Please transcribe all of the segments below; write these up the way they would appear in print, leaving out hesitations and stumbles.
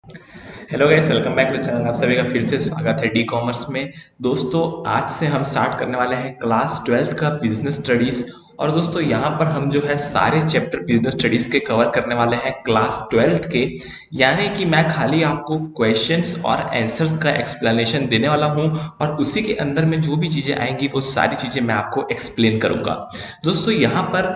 Hello guys, welcome back to channel. आप सभी का फिर से स्वागत है डी कॉमर्स में। दोस्तों, आज से हम स्टार्ट करने वाले हैं क्लास 12 का बिजनेस स्टडीज। और दोस्तों, यहाँ पर हम जो है सारे चैप्टर बिजनेस स्टडीज के कवर करने वाले हैं क्लास 12 के। यानी कि मैं खाली आपको क्वेश्चंस और आंसर्स का एक्सप्लेनेशन देने वाला हूँ, और उसी के अंदर में जो भी चीज़ें आएंगी वो सारी चीज़ें मैं आपको एक्सप्लेन करूँगा। दोस्तों, यहाँ पर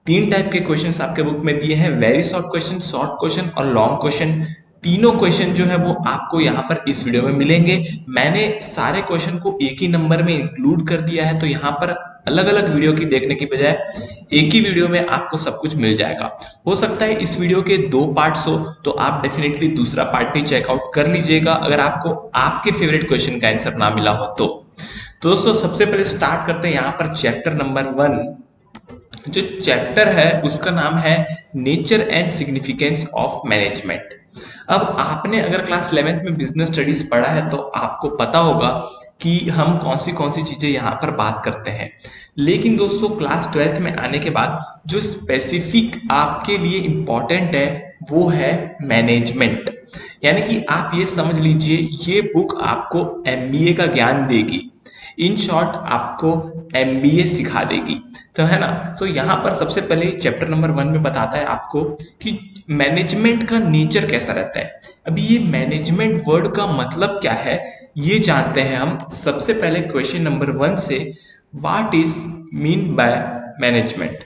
तीन टाइप के क्वेश्चंस आपके बुक में दिए हैं: वेरी शॉर्ट क्वेश्चन और लॉन्ग क्वेश्चन। तीनों क्वेश्चन जो है वो आपको यहाँ पर इस वीडियो में मिलेंगे। मैंने सारे क्वेश्चन को एक ही नंबर में इंक्लूड कर दिया है, तो यहाँ पर अलग अलग वीडियो की देखने की बजाय एक ही वीडियो में आपको सब कुछ मिल जाएगा। हो सकता है इस वीडियो के दो पार्ट्स हो, तो आप डेफिनेटली दूसरा पार्ट भी चेकआउट कर लीजिएगा अगर आपको आपके फेवरेट क्वेश्चन का आंसर ना मिला हो तो दोस्तों, सबसे पहले स्टार्ट करते हैं यहाँ पर चैप्टर नंबर 1। जो चैप्टर है उसका नाम है nature and significance of management. अब आपने अगर क्लास 11th में बिजनेस स्टडीज पढ़ा है तो आपको पता होगा कि हम कौन सी चीजें यहाँ पर बात करते हैं। लेकिन दोस्तों, क्लास 12th में आने के बाद जो स्पेसिफिक आपके लिए इम्पोर्टेंट है वो है मैनेजमेंट। यानी कि आप ये समझ लीजिए, ये बुक आपको एमबीए का ज्ञान देगी। इन शॉर्ट, आपको एमबीए सिखा देगी। तो है ना। तो यहाँ पर सबसे पहले चैप्टर नंबर 1 में बताता है आपको कि मैनेजमेंट का नेचर कैसा रहता है। अभी ये मैनेजमेंट वर्ड का मतलब क्या है, ये जानते हैं हम सबसे पहले क्वेश्चन नंबर 1 से। What is mean by management?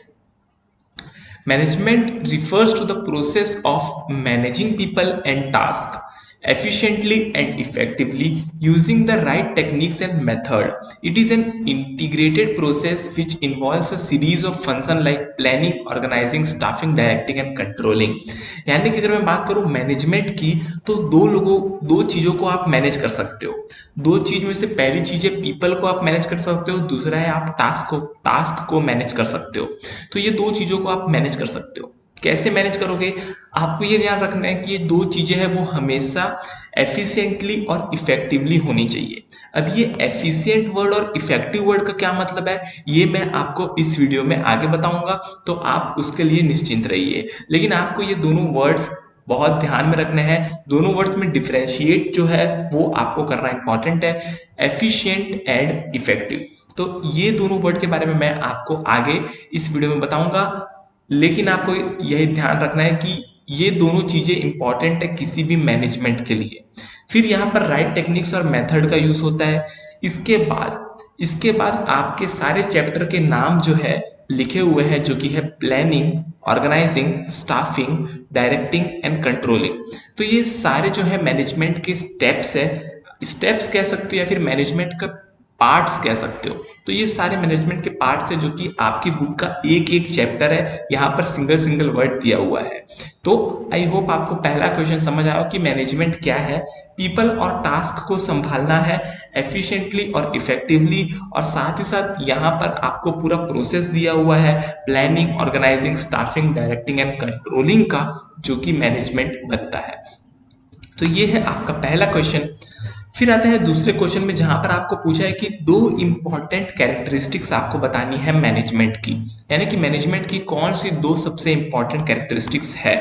Management refers to the process of managing people and tasks efficiently and effectively using the right techniques and method. It is an integrated process which involves a series of functions like planning, organizing, staffing, directing and controlling. यानी कि अगर मैं बात करूं management की, तो दो चीजों को आप मैनेज कर सकते हो। दो चीज में से पहली चीज है पीपल को आप मैनेज कर सकते हो, दूसरा है आप टास्क को मैनेज कर सकते हो। तो ये दो चीजों को आप मैनेज कर सकते हो। कैसे मैनेज करोगे? आपको ये ध्यान रखना है कि ये दो चीजें हैं वो हमेशा एफिशिएंटली और इफेक्टिवली होनी चाहिए। अब ये एफिशिएंट वर्ड और इफेक्टिव वर्ड का क्या मतलब है, ये मैं आपको इस वीडियो में आगे बताऊंगा, तो आप उसके लिए निश्चिंत रहिए। लेकिन आपको ये दोनों वर्ड्स बहुत ध्यान में रखने हैं। दोनों वर्ड्स में डिफरेंशिएट जो है वो आपको करना इंपॉर्टेंट है, एफिशिएंट एंड इफेक्टिव। तो ये दोनों वर्ड के बारे में मैं आपको आगे इस वीडियो में बताऊंगा। लेकिन आपको यही ध्यान रखना है कि ये दोनों चीजें इंपॉर्टेंट है किसी भी मैनेजमेंट के लिए। फिर यहाँ पर राइट टेक्निक्स और मेथड का यूज होता है। इसके बाद आपके सारे चैप्टर के नाम जो है लिखे हुए हैं, जो कि है planning, organising, staffing, directing and controlling. तो ये सारे जो है मैनेजमेंट के स्टेप्स है, स्टेप्स कह सकते हो या फिर मैनेजमेंट का पार्ट्स कह सकते हो। तो ये सारे मैनेजमेंट के पार्ट्स है जो कि आपकी बुक का एक एक चैप्टर है, यहाँ पर सिंगल सिंगल वर्ड दिया हुआ है। तो आई होप आपको पहला क्वेश्चन समझ आया कि मैनेजमेंट क्या है। पीपल और टास्क को संभालना है एफिशिएंटली और इफेक्टिवली, और साथ ही साथ यहाँ पर आपको पूरा प्रोसेस दिया हुआ है planning, organising, staffing, directing and controlling का, जो कि मैनेजमेंट बनता है। तो ये है आपका पहला क्वेश्चन। फिर आते हैं दूसरे क्वेश्चन में, जहां पर आपको पूछा है कि दो इंपॉर्टेंट कैरेक्टरिस्टिक्स आपको बतानी है मैनेजमेंट की। यानी कि मैनेजमेंट की कौन सी दो सबसे इंपॉर्टेंट कैरेक्टरिस्टिक्स है।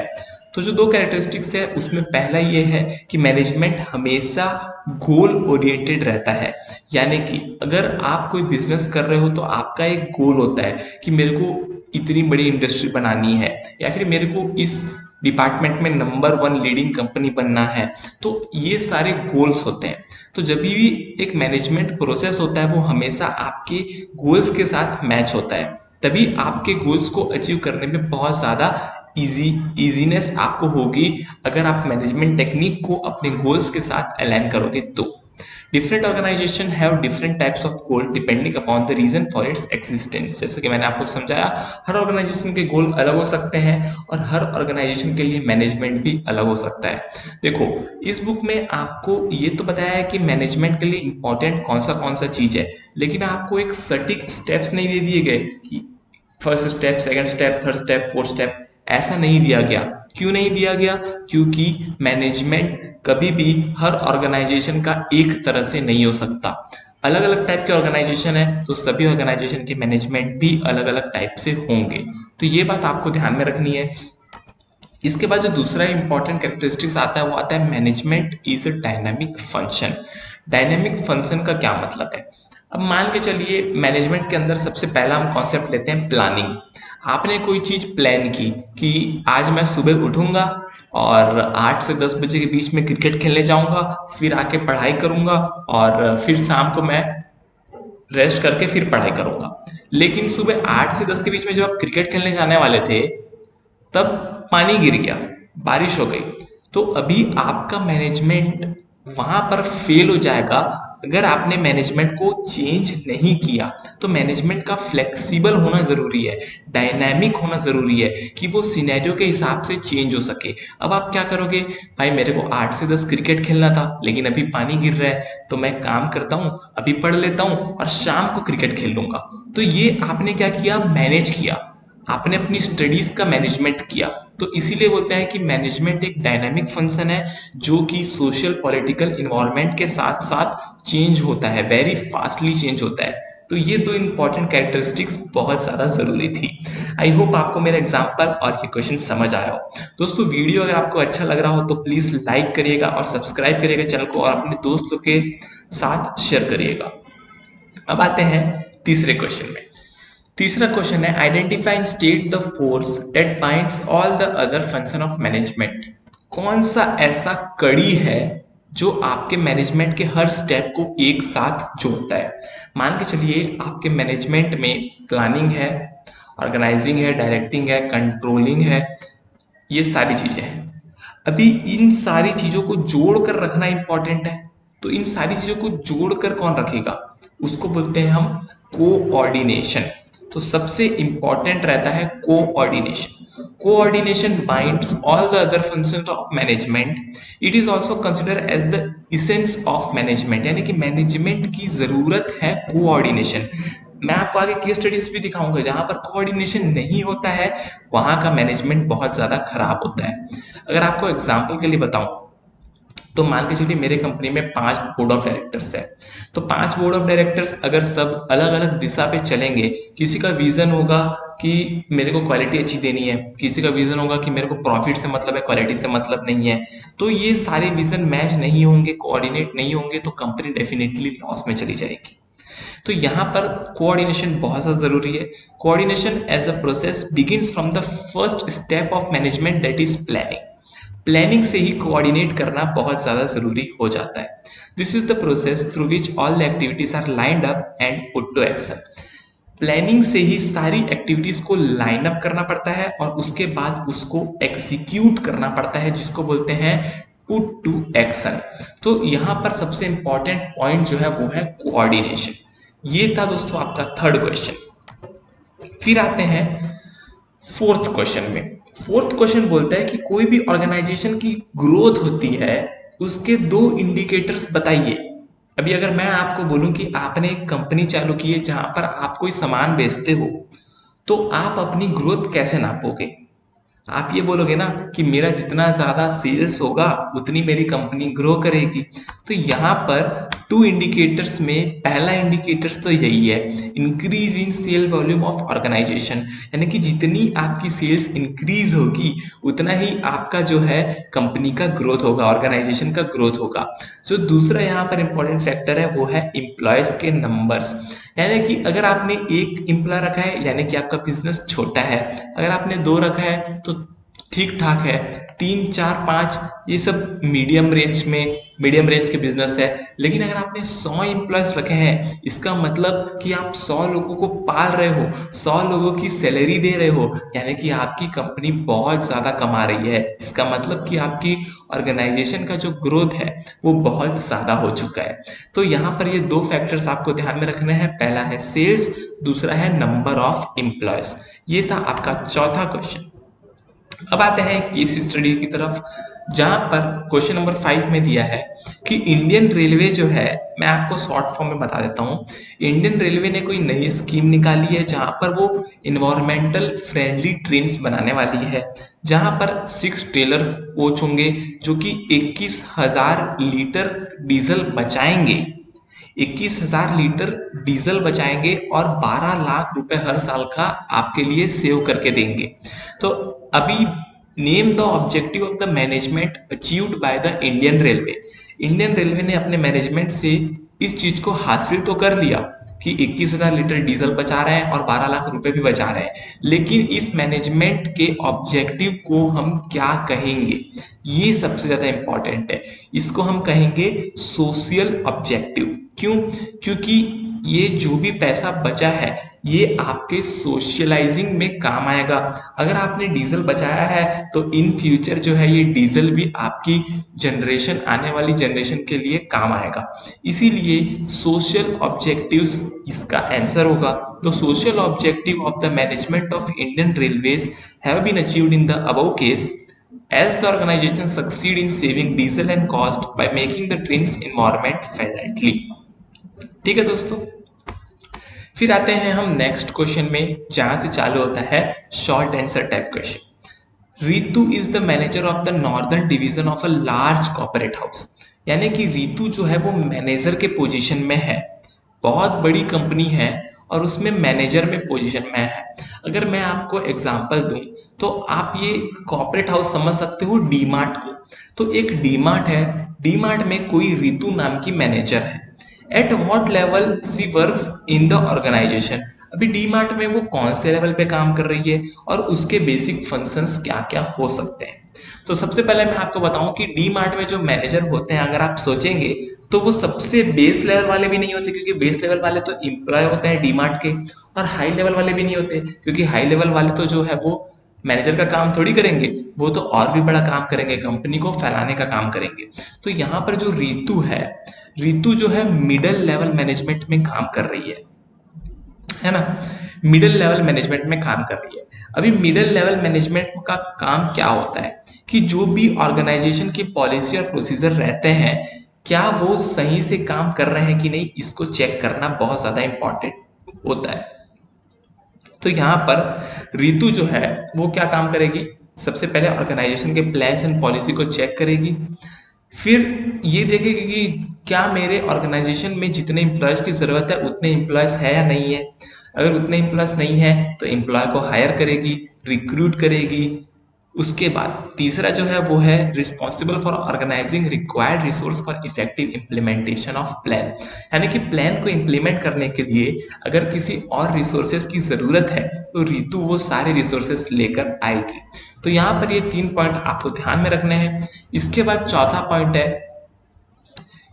तो जो दो कैरेक्टरिस्टिक्स है उसमें पहला ये है कि मैनेजमेंट हमेशा गोल ओरिएंटेड रहता है। यानी कि अगर आप कोई बिजनेस कर रहे हो तो आपका एक गोल होता है कि मेरे को इतनी बड़ी इंडस्ट्री बनानी है, या फिर मेरे को इस डिपार्टमेंट में नंबर 1 लीडिंग कंपनी बनना है। तो ये सारे गोल्स होते हैं। तो जब भी एक मैनेजमेंट प्रोसेस होता है वो हमेशा आपके गोल्स के साथ मैच होता है, तभी आपके गोल्स को अचीव करने में बहुत ज़्यादा इजीनेस आपको होगी अगर आप मैनेजमेंट टेक्निक को अपने गोल्स के साथ अलाइन करोगे तो। Different organisation have different types of goal depending upon the reason for its existence. जैसे कि मैंने आपको समझाया, हर ऑर्गेनाइजेशन के गोल अलग हो सकते हैं और हर ऑर्गेनाइजेशन के लिए मैनेजमेंट भी अलग हो सकता है। देखो, इस बुक में आपको ये तो बताया है कि मैनेजमेंट के लिए इंपॉर्टेंट कौन सा चीज है, लेकिन आपको एक सटीक स्टेप्स नहीं दे दिए गए कि first step, second step, third step, fourth step. ऐसा नहीं दिया गया। क्यों नहीं दिया गया? क्योंकि मैनेजमेंट कभी भी हर ऑर्गेनाइजेशन का एक तरह से नहीं हो सकता। अलग अलग टाइप के ऑर्गेनाइजेशन है, तो सभी ऑर्गेनाइजेशन के मैनेजमेंट भी अलग अलग टाइप से होंगे। तो ये बात आपको ध्यान में रखनी है। इसके बाद जो दूसरा इंपॉर्टेंट कैरेक्टरिस्टिक्स आता है वो आता है management is a dynamic function. Dynamic function का क्या मतलब है? अब मान के चलिए मैनेजमेंट के अंदर सबसे पहला हम कॉन्सेप्ट लेते हैं प्लानिंग। आपने कोई चीज प्लान की कि आज मैं सुबह उठूंगा और 8 से 10 बजे के बीच में क्रिकेट खेलने जाऊंगा, फिर आके पढ़ाई करूंगा और फिर शाम को मैं रेस्ट करके फिर पढ़ाई करूंगा। लेकिन सुबह 8 से 10 के बीच में जब आप क्रिकेट खेलने जाने वाले थे तब पानी गिर गया, बारिश हो गई, तो अभी आपका मैनेजमेंट वहां पर फेल हो जाएगा। अगर आपने मैनेजमेंट को चेंज नहीं किया तो मैनेजमेंट का फ्लेक्सिबल होना जरूरी है, डायनामिक होना जरूरी है कि वो सिनेरियो के हिसाब से चेंज हो सके। अब आप क्या करोगे, भाई मेरे को 8 से 10 क्रिकेट खेलना था लेकिन अभी पानी गिर रहा है, तो मैं काम करता हूँ अभी पढ़ लेता हूँ और शाम को क्रिकेट खेल लूंगा। तो ये आपने क्या किया, मैनेज किया, आपने अपनी स्टडीज का मैनेजमेंट किया। तो इसीलिए बोलते हैं कि मैनेजमेंट एक डायनामिक फंक्शन है जो कि सोशल पॉलिटिकल इन्वायरमेंट के साथ साथ चेंज होता है, वेरी फास्टली चेंज होता है। तो ये दो इंपॉर्टेंट कैरेक्टरिस्टिक्स बहुत ज़्यादा ज़रूरी थी। आई होप आपको मेरा एग्जाम्पल और ये क्वेश्चन समझ आया हो। दोस्तों वीडियो अगर आपको अच्छा लग रहा हो तो प्लीज़ लाइक करिएगा और सब्सक्राइब करिएगा चैनल को और अपने दोस्तों के साथ शेयर करिएगा। अब आते हैं तीसरे क्वेश्चन में। तीसरा क्वेश्चन है identify and state the force that binds all the other function of management. कौन सा ऐसा कड़ी है जो आपके मैनेजमेंट के हर स्टेप को एक साथ जोड़ता है? मान के चलिए आपके मैनेजमेंट में प्लानिंग है, ऑर्गेनाइजिंग है, डायरेक्टिंग है, कंट्रोलिंग है, ये सारी चीजें हैं। अभी इन सारी चीजों को जोड़ कर रखना इंपॉर्टेंट है। तो इन सारी चीजों को जोड़कर कौन रखेगा, उसको बोलते हैं हम कोऑर्डिनेशन। तो सबसे इंपॉर्टेंट रहता है coordination. Coordination binds all the other functions of management. It is also considered as the essence of management, यानी कि मैनेजमेंट की जरूरत है कोऑर्डिनेशन। मैं आपको आगे केस स्टडीज भी दिखाऊंगा जहां पर कोऑर्डिनेशन नहीं होता है वहां का मैनेजमेंट बहुत ज्यादा खराब होता है। अगर आपको एग्जांपल के लिए बताऊं तो मान के चलिए मेरे कंपनी में 5 बोर्ड ऑफ डायरेक्टर्स है। तो 5 बोर्ड ऑफ डायरेक्टर्स अगर सब अलग अलग दिशा पे चलेंगे, किसी का विजन होगा कि मेरे को क्वालिटी अच्छी देनी है, किसी का विजन होगा कि मेरे को प्रॉफिट से मतलब है, क्वालिटी से मतलब नहीं है, तो ये सारे विजन मैच नहीं होंगे, कोऑर्डिनेट नहीं होंगे, तो कंपनी डेफिनेटली लॉस में चली जाएगी। तो यहाँ पर कोऑर्डिनेशन बहुत ज़्यादा जरूरी है। Coordination as a process begins from the first step of management that is planning. Planning से ही कोऑर्डिनेट करना बहुत ज़्यादा ज़रूरी हो जाता है। This is the process through which all the activities are lined up and put to action. Planning से ही सारी एक्टिविटीज को लाइन अप करना पड़ता है और उसके बाद उसको एग्जीक्यूट करना पड़ता है, जिसको बोलते हैं पुट टू एक्शन। तो यहाँ पर सबसे इंपॉर्टेंट पॉइंट जो है वो है कोऑर्डिनेशन। ये था दोस्तों आपका थर्ड क्वेश्चन। फिर आते हैं फोर्थ क्वेश्चन में। फोर्थ क्वेश्चन बोलता है कि कोई भी ऑर्गेनाइजेशन की ग्रोथ होती है उसके 2 इंडिकेटर्स बताइए। अभी अगर मैं आपको बोलूं कि आपने एक कंपनी चालू की है जहां पर आप कोई सामान बेचते हो, तो आप अपनी ग्रोथ कैसे नापोगे? आप ये बोलोगे ना कि मेरा जितना ज्यादा सेल्स होगा उतनी मेरी कंपनी ग्रो करेगी। तो यहाँ पर 2 इंडिकेटर्स में पहला इंडिकेटर्स तो यही है, increase in sale volume of organisation, यानी कि जितनी आपकी सेल्स इंक्रीज होगी उतना ही आपका जो है कंपनी का ग्रोथ होगा, ऑर्गेनाइजेशन का ग्रोथ होगा। जो दूसरा यहाँ पर इंपॉर्टेंट फैक्टर है वो है एम्प्लॉयज के नंबर्स, यानी कि अगर आपने 1 एम्प्लॉय रखा है यानी कि आपका बिजनेस छोटा है, अगर आपने 2 रखा है तो ठीक ठाक है, 3, 4, 5 ये सब मीडियम रेंज के बिजनेस है। लेकिन अगर आपने 100 एम्प्लॉयज रखे हैं, इसका मतलब कि आप 100 लोगों को पाल रहे हो, 100 लोगों की सैलरी दे रहे हो, यानी कि आपकी कंपनी बहुत ज्यादा कमा रही है। इसका मतलब कि आपकी ऑर्गेनाइजेशन का जो ग्रोथ है वो बहुत ज्यादा हो चुका है। तो यहाँ पर ये 2 फैक्टर्स आपको ध्यान में रखने हैं, पहला है सेल्स, दूसरा है नंबर ऑफ एम्प्लॉयज। ये था आपका चौथा क्वेश्चन। अब आते हैं केस स्टडी की तरफ, जहां पर क्वेश्चन नंबर 5 में दिया है कि इंडियन रेलवे जो है, मैं आपको शॉर्ट फॉर्म में बता देता हूं, इंडियन रेलवे ने कोई नई स्कीम निकाली है जहां पर वो इन्वायरमेंटल फ्रेंडली ट्रेन्स बनाने वाली है, जहां पर 6 ट्रेलर कोच होंगे जो कि 21,000 लीटर डीजल बचाएंगे, 21,000 लीटर डीजल बचाएंगे और 12 लाख रुपए हर साल का आपके लिए सेव करके देंगे। तो अभी name the objective of the management achieved by the Indian railway. Indian railway ने अपने मैनेजमेंट से इस चीज को हासिल तो कर लिया कि 21,000 लीटर डीजल बचा रहे हैं और 12 लाख रुपए भी बचा रहे हैं, लेकिन इस मैनेजमेंट के ऑब्जेक्टिव को हम क्या कहेंगे, ये सबसे ज्यादा इंपॉर्टेंट है। इसको हम कहेंगे सोशल ऑब्जेक्टिव। क्यों? क्योंकि ये जो भी पैसा बचा है ये आपके सोशलाइजिंग में काम आएगा। अगर आपने डीजल बचाया है तो इन फ्यूचर जो है ये डीजल भी आपकी जनरेशन, आने वाली जनरेशन के लिए काम आएगा। इसीलिए सोशल ऑब्जेक्टिव्स इसका आंसर होगा। तो social objective of the management of Indian railways have been achieved in the above case as the organization succeed in saving diesel and cost by making the trains environment friendly। ठीक है दोस्तों, फिर आते हैं हम next question में, जहां से चालू होता है short answer type question. Ritu is the manager of the northern division of a large corporate house. यानी कि रितु जो है वो मैनेजर के पोजीशन में है, बहुत बड़ी कंपनी है और उसमें मैनेजर में पोजीशन में है। अगर मैं आपको एग्जांपल दूं तो आप ये कॉर्पोरेट हाउस समझ सकते हो डीमार्ट को। तो एक डीमार्ट है, डीमार्ट में कोई रितु नाम की मैनेजर है। At what level she works in the organisation. अभी डीमार्ट में वो कौन से लेवल पे काम कर रही है और उसके बेसिक फंक्शंस क्या क्या हो सकते हैं। तो सबसे पहले मैं आपको बताऊं कि डीमार्ट में जो मैनेजर होते हैं, अगर आप सोचेंगे तो वो सबसे बेस लेवल वाले भी नहीं होते, क्योंकि बेस लेवल वाले तो एम्प्लॉय होते हैं डीमार्ट के, और हाई लेवल वाले भी नहीं होते, क्योंकि हाई लेवल वाले तो जो है वो मैनेजर का काम थोड़ी करेंगे, वो तो और भी बड़ा काम करेंगे, कंपनी को फैलाने का काम करेंगे। तो यहाँ पर जो रितु है, रितु जो है मिडिल लेवल मैनेजमेंट में काम कर रही है ना, मिडिल लेवल मैनेजमेंट में काम कर रही है। अभी मिडिल लेवल मैनेजमेंट का काम क्या होता है कि जो भी ऑर्गेनाइजेशन की पॉलिसी और प्रोसीजर रहते हैं, क्या वो सही से काम कर रहे हैं कि नहीं, इसको चेक करना बहुत ज्यादा इंपॉर्टेंट होता है। तो यहाँ पर रितु जो है वो क्या काम करेगी, सबसे पहले ऑर्गेनाइजेशन के प्लान्स एंड पॉलिसी को चेक करेगी, फिर ये देखेगी कि क्या मेरे ऑर्गेनाइजेशन में जितने एम्प्लॉयज की जरूरत है उतने एम्प्लॉयज है या नहीं है। अगर उतने एम्प्लॉयज नहीं है तो एम्प्लॉय को हायर करेगी, रिक्रूट करेगी। उसके बाद तीसरा जो है वो है responsible for organising required resource for effective implementation of plan. यानी कि प्लान को इम्प्लीमेंट करने के लिए अगर किसी और रिसोर्सेज की जरूरत है तो रितु वो सारे रिसोर्सेज लेकर आएगी। तो यहाँ पर ये 3 पॉइंट आपको ध्यान में रखने हैं। इसके बाद चौथा पॉइंट है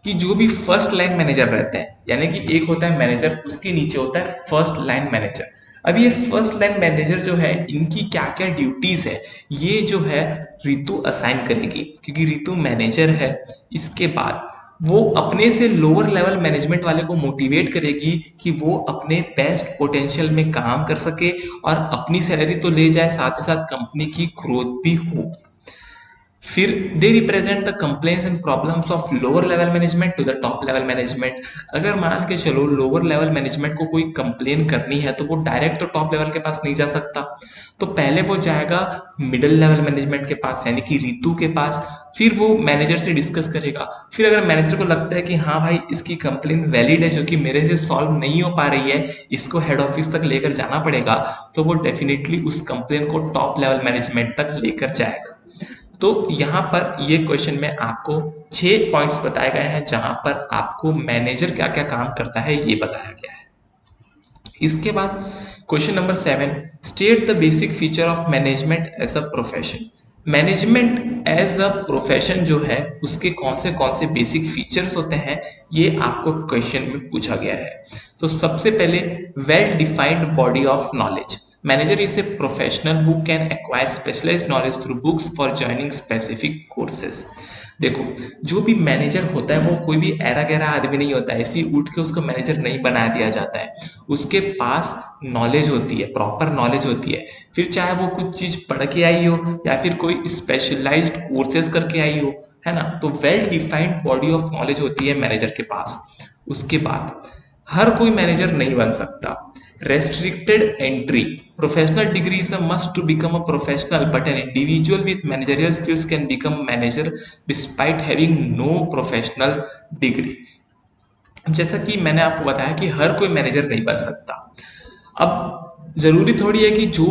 कि जो भी फर्स्ट लाइन मैनेजर रहते हैं, यानी कि एक होता है मैनेजर, उसके नीचे होता है फर्स्ट लाइन मैनेजर। अब ये फर्स्ट लाइन मैनेजर जो है, इनकी क्या क्या ड्यूटीज है, ये जो है रितु असाइन करेगी, क्योंकि रितु मैनेजर है। इसके बाद वो अपने से लोअर लेवल मैनेजमेंट वाले को मोटिवेट करेगी कि वो अपने बेस्ट पोटेंशियल में काम कर सके और अपनी सैलरी तो ले जाए, साथ ही साथ कंपनी की ग्रोथ भी हो। फिर they represent the complaints and problems of lower level management to the top level management. अगर मान के चलो लोअर लेवल मैनेजमेंट को कोई कंप्लेन करनी है तो वो डायरेक्ट तो टॉप लेवल के पास नहीं जा सकता, तो पहले वो जाएगा मिडिल लेवल मैनेजमेंट के पास, यानी कि रितु के पास। फिर वो मैनेजर से डिस्कस करेगा। फिर अगर मैनेजर को लगता है कि हाँ भाई इसकी कंप्लेन वैलिड है, जो कि मेरे से सॉल्व नहीं हो पा रही है, इसको हेड ऑफिस तक लेकर जाना पड़ेगा, तो वो डेफिनेटली उस कंप्लेन को टॉप लेवल मैनेजमेंट तक लेकर जाएगा। तो यहाँ पर ये क्वेश्चन में आपको 6 पॉइंट्स बताए गए हैं, जहां पर आपको मैनेजर क्या क्या काम करता है ये बताया गया है। इसके बाद question number 7, state the basic feature of management as a profession. Management as a profession जो है उसके कौन से बेसिक फीचर्स होते हैं, ये आपको क्वेश्चन में पूछा गया है। तो सबसे पहले well defined body of knowledge. Manager is a professional who can acquire specialized knowledge through books for joining specific courses। देखो, जो भी मैनेजर होता है वो कोई भी ऐरा गैरा आदमी नहीं होता है, ऐसे उठ के उसको मैनेजर नहीं बना दिया जाता है। उसके पास नॉलेज होती है, प्रॉपर नॉलेज होती है। फिर चाहे वो कुछ चीज पढ़ के आई हो या फिर कोई स्पेशलाइज्ड कोर्सेज करके आई हो, है ना। तो well defined body of knowledge होती है मैनेजर के पास। उसके बाद हर कोई मैनेजर नहीं बन सकता। Restricted entry. Professional degree is a must to become a professional, but an individual with managerial skills can become manager despite having no professional degree। जैसा कि मैंने आपको बताया कि हर कोई मैनेजर नहीं बन सकता। अब जरूरी थोड़ी है कि जो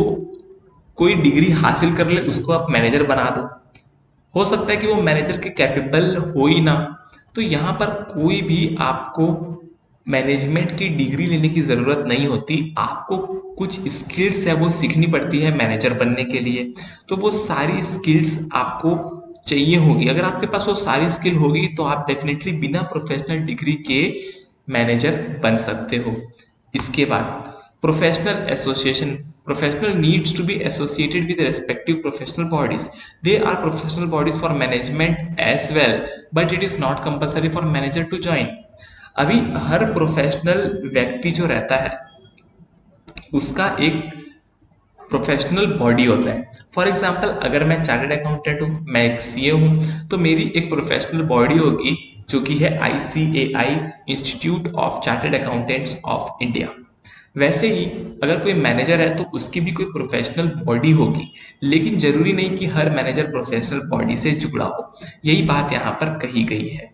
कोई डिग्री हासिल कर ले उसको आप मैनेजर बना दो, हो सकता है कि वो मैनेजर के कैपेबल हो ही ना। तो यहाँ पर कोई भी आपको मैनेजमेंट की डिग्री लेने की ज़रूरत नहीं होती, आपको कुछ स्किल्स है वो सीखनी पड़ती है मैनेजर बनने के लिए। तो वो सारी स्किल्स आपको चाहिए होगी, अगर आपके पास वो सारी स्किल होगी तो आप डेफिनेटली बिना प्रोफेशनल डिग्री के मैनेजर बन सकते हो। इसके बाद professional association, professional needs to be associated with respective professional bodies. There are professional bodies for management as well, but it is not compulsory for manager to join. अभी हर professional व्यक्ति जो रहता है उसका एक प्रोफेशनल बॉडी होता है। For example अगर मैं चार्टर्ड अकाउंटेंट हूँ, मैं एक सीए हूँ, तो मेरी एक प्रोफेशनल बॉडी होगी जो कि है ICAI, institute of chartered accountants of India. वैसे ही अगर कोई मैनेजर है तो उसकी भी कोई प्रोफेशनल बॉडी होगी, लेकिन जरूरी नहीं कि हर मैनेजर प्रोफेशनल बॉडी से जुड़ा हो, यही बात यहाँ पर कही गई है।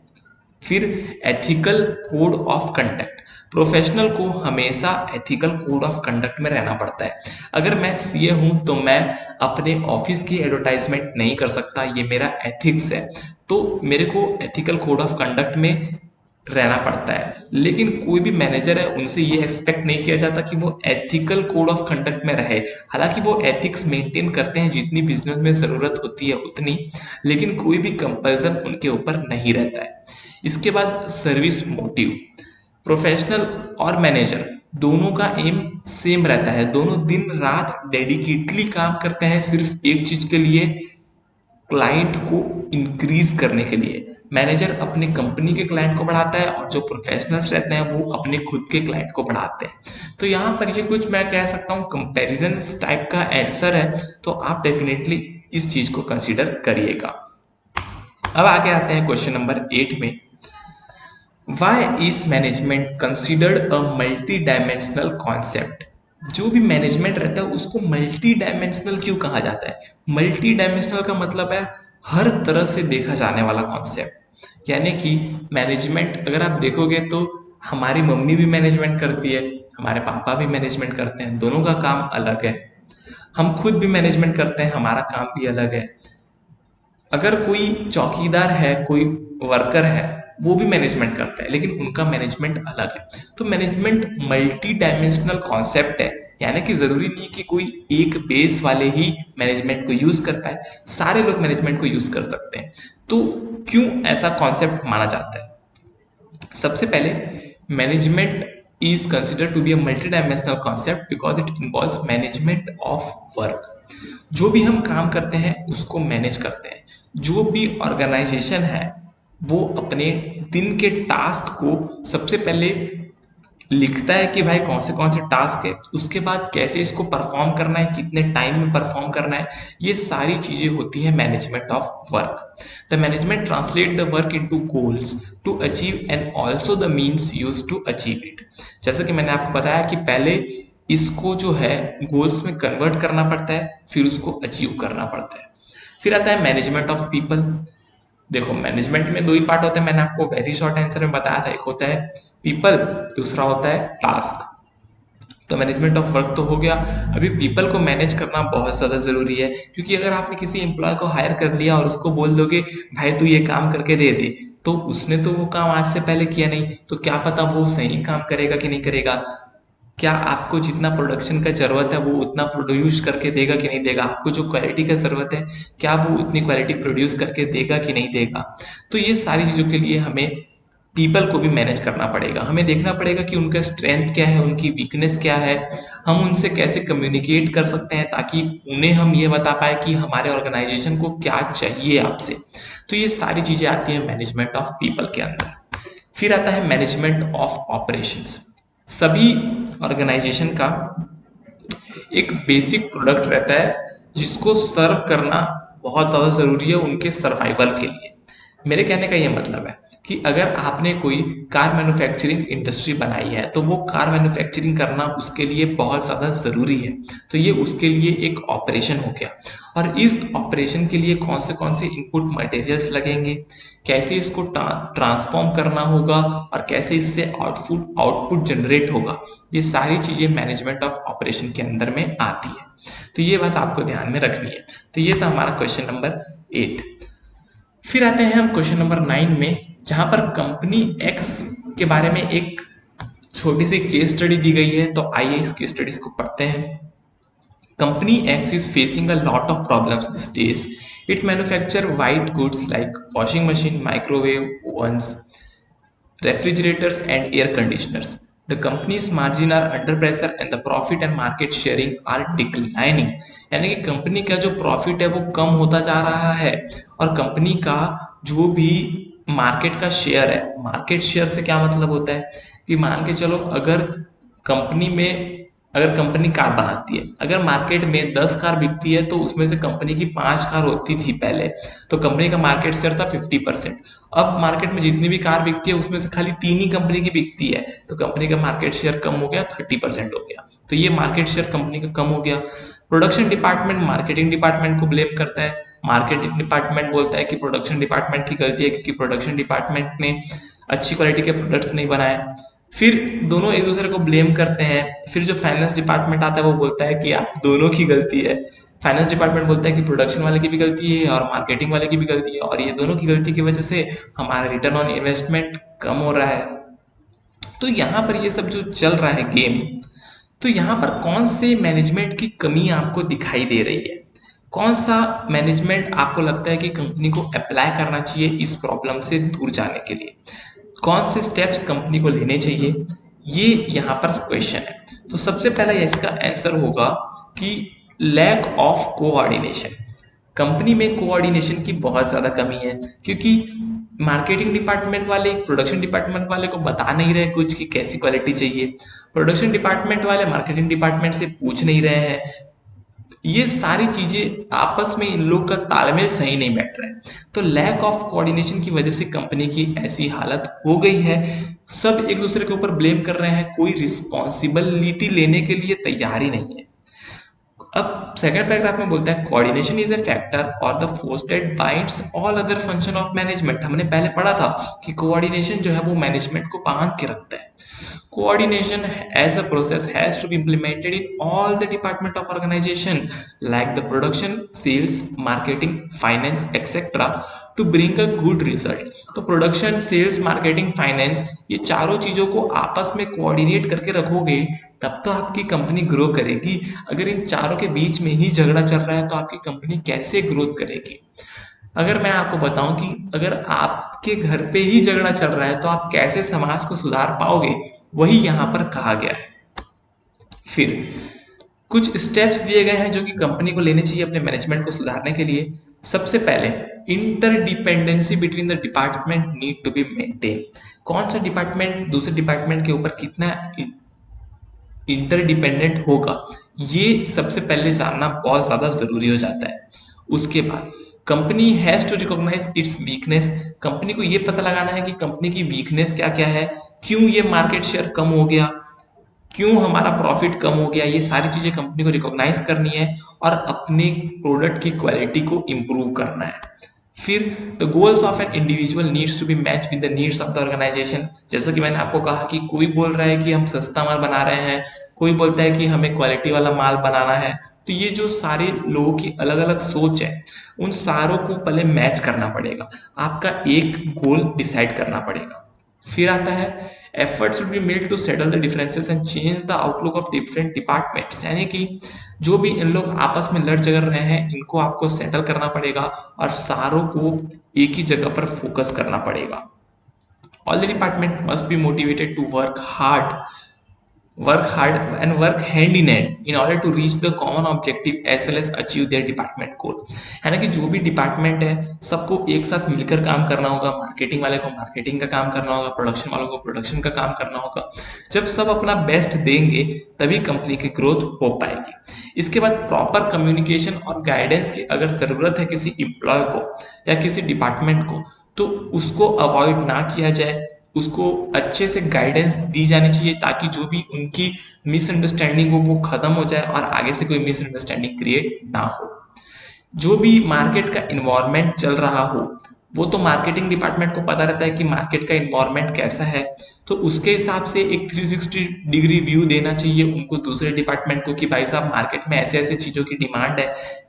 फिर ethical code of conduct, professional को हमेशा एथिकल कोड ऑफ कंडक्ट में रहना पड़ता है। अगर मैं सीए हूं तो मैं अपने ऑफिस की एडवर्टाइजमेंट नहीं कर सकता, ये मेरा एथिक्स है, तो मेरे को एथिकल कोड ऑफ कंडक्ट में रहना पड़ता है। लेकिन कोई भी मैनेजर है उनसे ये एक्सपेक्ट नहीं किया जाता कि वो एथिकल कोड ऑफ कंडक्ट में रहे, हालांकि वो एथिक्स मेंटेन करते हैं जितनी बिजनेस में ज़रूरत होती है उतनी, लेकिन कोई भी कंपल्सन उनके ऊपर नहीं रहता है। इसके बाद सर्विस मोटिव, प्रोफेशनल और मैनेजर दोनों का एम सेम रहता है, दोनों दिन रात डेडिकेटली काम करते हैं सिर्फ एक चीज के लिए, क्लाइंट को इंक्रीज करने के लिए। मैनेजर अपने कंपनी के क्लाइंट को बढ़ाता है और जो प्रोफेशनल्स रहते हैं वो अपने खुद के क्लाइंट को बढ़ाते हैं। तो यहाँ पर ये कुछ मैं कह सकता हूँ कंपैरिजन टाइप का आंसर है, तो आप डेफिनेटली इस चीज को कंसीडर करिएगा। अब आगे आते हैं क्वेश्चन नंबर 8 में। Why is management considered a multi-dimensional concept? जो भी मैनेजमेंट रहता है उसको मल्टी डायमेंशनल क्यों कहा जाता है? मल्टी डायमेंशनल का मतलब है हर तरह से देखा जाने वाला कॉन्सेप्ट। यानी कि मैनेजमेंट अगर आप देखोगे तो हमारी मम्मी भी मैनेजमेंट करती है, हमारे पापा भी मैनेजमेंट करते हैं, दोनों का काम अलग है। हम खुद भी मैनेजमेंट करते हैं, हमारा काम भी अलग है। अगर कोई चौकीदार है, कोई वर्कर है, वो भी मैनेजमेंट करता है, लेकिन उनका मैनेजमेंट अलग है। तो मैनेजमेंट मल्टी डायमेंशनल कॉन्सेप्ट है, यानी कि जरूरी नहीं कि कोई एक बेस वाले ही मैनेजमेंट को यूज कर पाए, सारे लोग मैनेजमेंट को यूज कर सकते हैं। तो क्यों ऐसा कॉन्सेप्ट माना जाता है? सबसे पहले management is considered to be a multi-dimensional concept because it involves management of work. जो भी हम काम करते हैं उसको मैनेज करते हैं। जो भी ऑर्गेनाइजेशन है वो अपने दिन के टास्क को सबसे पहले लिखता है कि भाई कौन से टास्क है, उसके बाद कैसे इसको परफॉर्म करना है, कितने टाइम में परफॉर्म करना है, ये सारी चीजें होती है management of work. The management translate the work into goals to achieve and also the means use to achieve it. जैसा कि मैंने आपको बताया कि पहले इसको जो है गोल्स में कन्वर्ट करना पड़ता है, फिर उसको अचीव करना पड़ता है। फिर आता है मैनेजमेंट ऑफ पीपल। देखो मैनेजमेंट में दो ही पार्ट होते हैं, मैंने आपको वेरी शॉर्ट आंसर में बताया था, एक होता है पीपल, दूसरा होता है टास्क। तो मैनेजमेंट ऑफ वर्क तो हो गया। अभी पीपल को मैनेज करना बहुत ज़्यादा ज़रूरी है, क्योंकि अगर आपने किसी एम्प्लॉय को हायर कर लिया और उसको बोल दोगे भाई तू ये काम करके दे दे, तो उसने तो वो काम आज से पहले किया नहीं, तो क्या पता वो सही काम करेगा कि नहीं करेगा, क्या आपको जितना प्रोडक्शन का जरूरत है वो उतना प्रोड्यूस करके देगा कि नहीं देगा, आपको जो क्वालिटी का जरूरत है क्या वो उतनी क्वालिटी प्रोड्यूस करके देगा कि नहीं देगा। तो ये सारी चीज़ों के लिए हमें पीपल को भी मैनेज करना पड़ेगा, हमें देखना पड़ेगा कि उनका स्ट्रेंथ क्या है, उनकी वीकनेस क्या है, हम उनसे कैसे कम्युनिकेट कर सकते हैं ताकि उन्हें हम ये बता पाए कि हमारे ऑर्गेनाइजेशन को क्या चाहिए आपसे। तो ये सारी चीज़ें आती हैं मैनेजमेंट ऑफ पीपल के अंदर। फिर आता है मैनेजमेंट ऑफ ऑपरेशंस। सभी ऑर्गेनाइजेशन का एक बेसिक प्रोडक्ट रहता है जिसको सर्व करना बहुत ज़्यादा ज़रूरी है उनके सर्वाइवल के लिए। मेरे कहने का ये मतलब है कि अगर आपने कोई कार मैन्युफैक्चरिंग इंडस्ट्री बनाई है तो वो कार मैन्युफैक्चरिंग करना उसके लिए बहुत ज़्यादा ज़रूरी है। तो ये उसके लिए एक ऑपरेशन हो गया, और इस ऑपरेशन के लिए कौन से इनपुट मटेरियल्स लगेंगे, कैसे इसको ट्रांसफॉर्म करना होगा, और कैसे इससे आउटपुट जनरेट होगा, ये सारी चीज़ें मैनेजमेंट ऑफ ऑपरेशन के अंदर में आती है। तो ये बात आपको ध्यान में रखनी है। तो ये था हमारा क्वेश्चन नंबर 8। फिर आते हैं हम क्वेश्चन नंबर 9 में, जहां पर कंपनी एक्स के बारे में एक छोटी सी केस स्टडी दी गई है। तो आइए इस केस स्टडीज को पढ़ते हैं। Company x is facing a lot of problems these days. It manufacture white goods like washing machine, microwave ovens, refrigerators and air conditioners. The company's margin are under pressure and the profit and market sharing are declining. यानी कि company का जो profit है वो कम होता जा रहा है, और कंपनी का जो भी मार्केट का शेयर है, मार्केट शेयर से क्या मतलब होता है कि मान के चलो अगर कंपनी कार बनाती है, अगर मार्केट में 10 कार बिकती है तो उसमें से कंपनी की 5 कार होती थी पहले, तो कंपनी का मार्केट शेयर था 50%। अब मार्केट में जितनी भी कार बिकती है उसमें से खाली 3 ही कंपनी की बिकती है, तो कंपनी का मार्केट शेयर कम हो गया, 30% हो गया। तो ये मार्केट शेयर कंपनी का कम हो गया। प्रोडक्शन डिपार्टमेंट मार्केटिंग डिपार्टमेंट को ब्लेम करता है। मार्केटिंग डिपार्टमेंट बोलता है कि प्रोडक्शन डिपार्टमेंट की गलती है क्योंकि प्रोडक्शन डिपार्टमेंट ने अच्छी क्वालिटी के प्रोडक्ट्स नहीं बनाए। फिर दोनों एक दूसरे को ब्लेम करते हैं। फिर जो फाइनेंस डिपार्टमेंट आता है वो बोलता है कि आप दोनों की गलती है। फाइनेंस डिपार्टमेंट बोलता है कि प्रोडक्शन वाले की भी गलती है और मार्केटिंग वाले की भी गलती है, और ये दोनों की गलती की वजह से हमारा रिटर्न ऑन इन्वेस्टमेंट कम हो रहा है। तो यहाँ पर ये सब जो चल रहा है गेम, तो यहाँ पर कौन से मैनेजमेंट की कमी आपको दिखाई दे रही है, कौन सा मैनेजमेंट आपको लगता है कि कंपनी को अप्लाई करना चाहिए इस प्रॉब्लम से दूर जाने के लिए, कौन से स्टेप्स कंपनी को लेने चाहिए, ये यहाँ पर क्वेश्चन है। तो सबसे पहला इसका आंसर होगा कि लैक ऑफ कोऑर्डिनेशन। कंपनी में कोऑर्डिनेशन की बहुत ज़्यादा कमी है, क्योंकि मार्केटिंग डिपार्टमेंट वाले प्रोडक्शन डिपार्टमेंट वाले को बता नहीं रहे कुछ कि कैसी क्वालिटी चाहिए, प्रोडक्शन डिपार्टमेंट वाले मार्केटिंग डिपार्टमेंट से पूछ नहीं रहे हैं। ये सारी चीजें आपस में इन लोग का तालमेल सही नहीं बैठ रहा है। तो लैक ऑफ कोऑर्डिनेशन की वजह से कंपनी की ऐसी हालत हो गई है। सब एक दूसरे के ऊपर ब्लेम कर रहे हैं, कोई रिस्पॉन्सिबिलिटी लेने के लिए तैयार ही नहीं है। अब सेकंड पैराग्राफ में बोलता है कोऑर्डिनेशन इज ए फैक्टर और the force that binds all other function of management. हमने पहले पढ़ा था कि कोऑर्डिनेशन जो है वो मैनेजमेंट को बांध के रखता है। Coordination as a process has to be implemented in all the department of organization like the production, sales, marketing, finance, etc. to bring a good result. तो प्रोडक्शन, सेल्स, मार्केटिंग, फाइनेंस, ये चारों चीजों को आपस में कोऑर्डिनेट करके रखोगे तब तो आपकी कंपनी ग्रो करेगी। अगर इन चारों के बीच में ही झगड़ा चल रहा है तो आपकी कंपनी कैसे ग्रोथ करेगी। अगर मैं आपको बताऊं कि अगर आपके घर पे ही झगड़ा चल रहा है तो आप कैसे समाज को सुधार पाओगे, वही यहाँ पर कहा गया है। फिर कुछ स्टेप्स दिए गए हैं जो कि कंपनी को लेने चाहिए अपने मैनेजमेंट को सुधारने के लिए। सबसे पहले interdependency between the department need to be maintain. कौन सा डिपार्टमेंट दूसरे डिपार्टमेंट के ऊपर कितना इंटरडिपेंडेंट होगा, ये सबसे पहले जानना बहुत ज्यादा जरूरी हो जाता है। उसके बाद company has to recognise its weakness. Company को ये पता लगाना है कि कंपनी की वीकनेस क्या क्या है, क्यों ये मार्केट शेयर कम हो गया, क्यों हमारा प्रॉफिट कम हो गया। ये सारी चीजें कंपनी को रिकॉग्नाइज करनी है और अपने प्रोडक्ट की क्वालिटी को इंप्रूव करना है। फिर the goals of an individual needs to be match with the needs of the organisation. जैसा कि मैंने आपको कहा कि कोई बोल रहा है कि हम सस्ता माल बना रहे हैं, कोई बोलता है कि हमें क्वालिटी वाला माल बनाना है। तो ये जो सारे लोगों की अलग अलग सोच है, उन सारों को पहले मैच करना पड़ेगा, आपका एक गोल डिसाइड करना पड़ेगा। फिर आता है efforts should be made to settle the differences and change the outlook of different departments। यानी कि जो भी इन लोग आपस में लड़ झगड़ रहे हैं इनको आपको सेटल करना पड़ेगा और सारों को एक ही जगह पर फोकस करना पड़ेगा। All the department must be motivated to work hard and work hand in hand in order to reach the common objective as well as achieve their department goal। यानी कि जो भी डिपार्टमेंट है सबको एक साथ मिलकर काम करना होगा। मार्केटिंग वाले को मार्केटिंग का काम करना होगा, प्रोडक्शन वालों को प्रोडक्शन का काम करना होगा। जब सब अपना बेस्ट देंगे तभी कंपनी की ग्रोथ हो पाएगी। इसके बाद प्रॉपर कम्युनिकेशन और गाइडेंस की अगर जरूरत है किसी एम्प्लॉय को या किसी डिपार्टमेंट को, तो उसको अवॉइड ना किया जाए, उसको अच्छे से गाइडेंस दी जानी चाहिए ताकि जो भी उनकी मिसअंडरस्टैंडिंग हो वो खत्म हो जाए और आगे से कोई मिसअंडरस्टैंडिंग क्रिएट ना हो। जो भी मार्केट का इन्वायरमेंट चल रहा हो, वो तो मार्केटिंग डिपार्टमेंट को पता रहता है कि मार्केट का इन्वायरमेंट कैसा है, तो उसके हिसाब से एक 360 डिग्री व्यू देना चाहिए उनको दूसरे डिपार्टमेंट को कि भाई साहब मार्केट में ऐसे ऐसे चीज़ों की डिमांड है,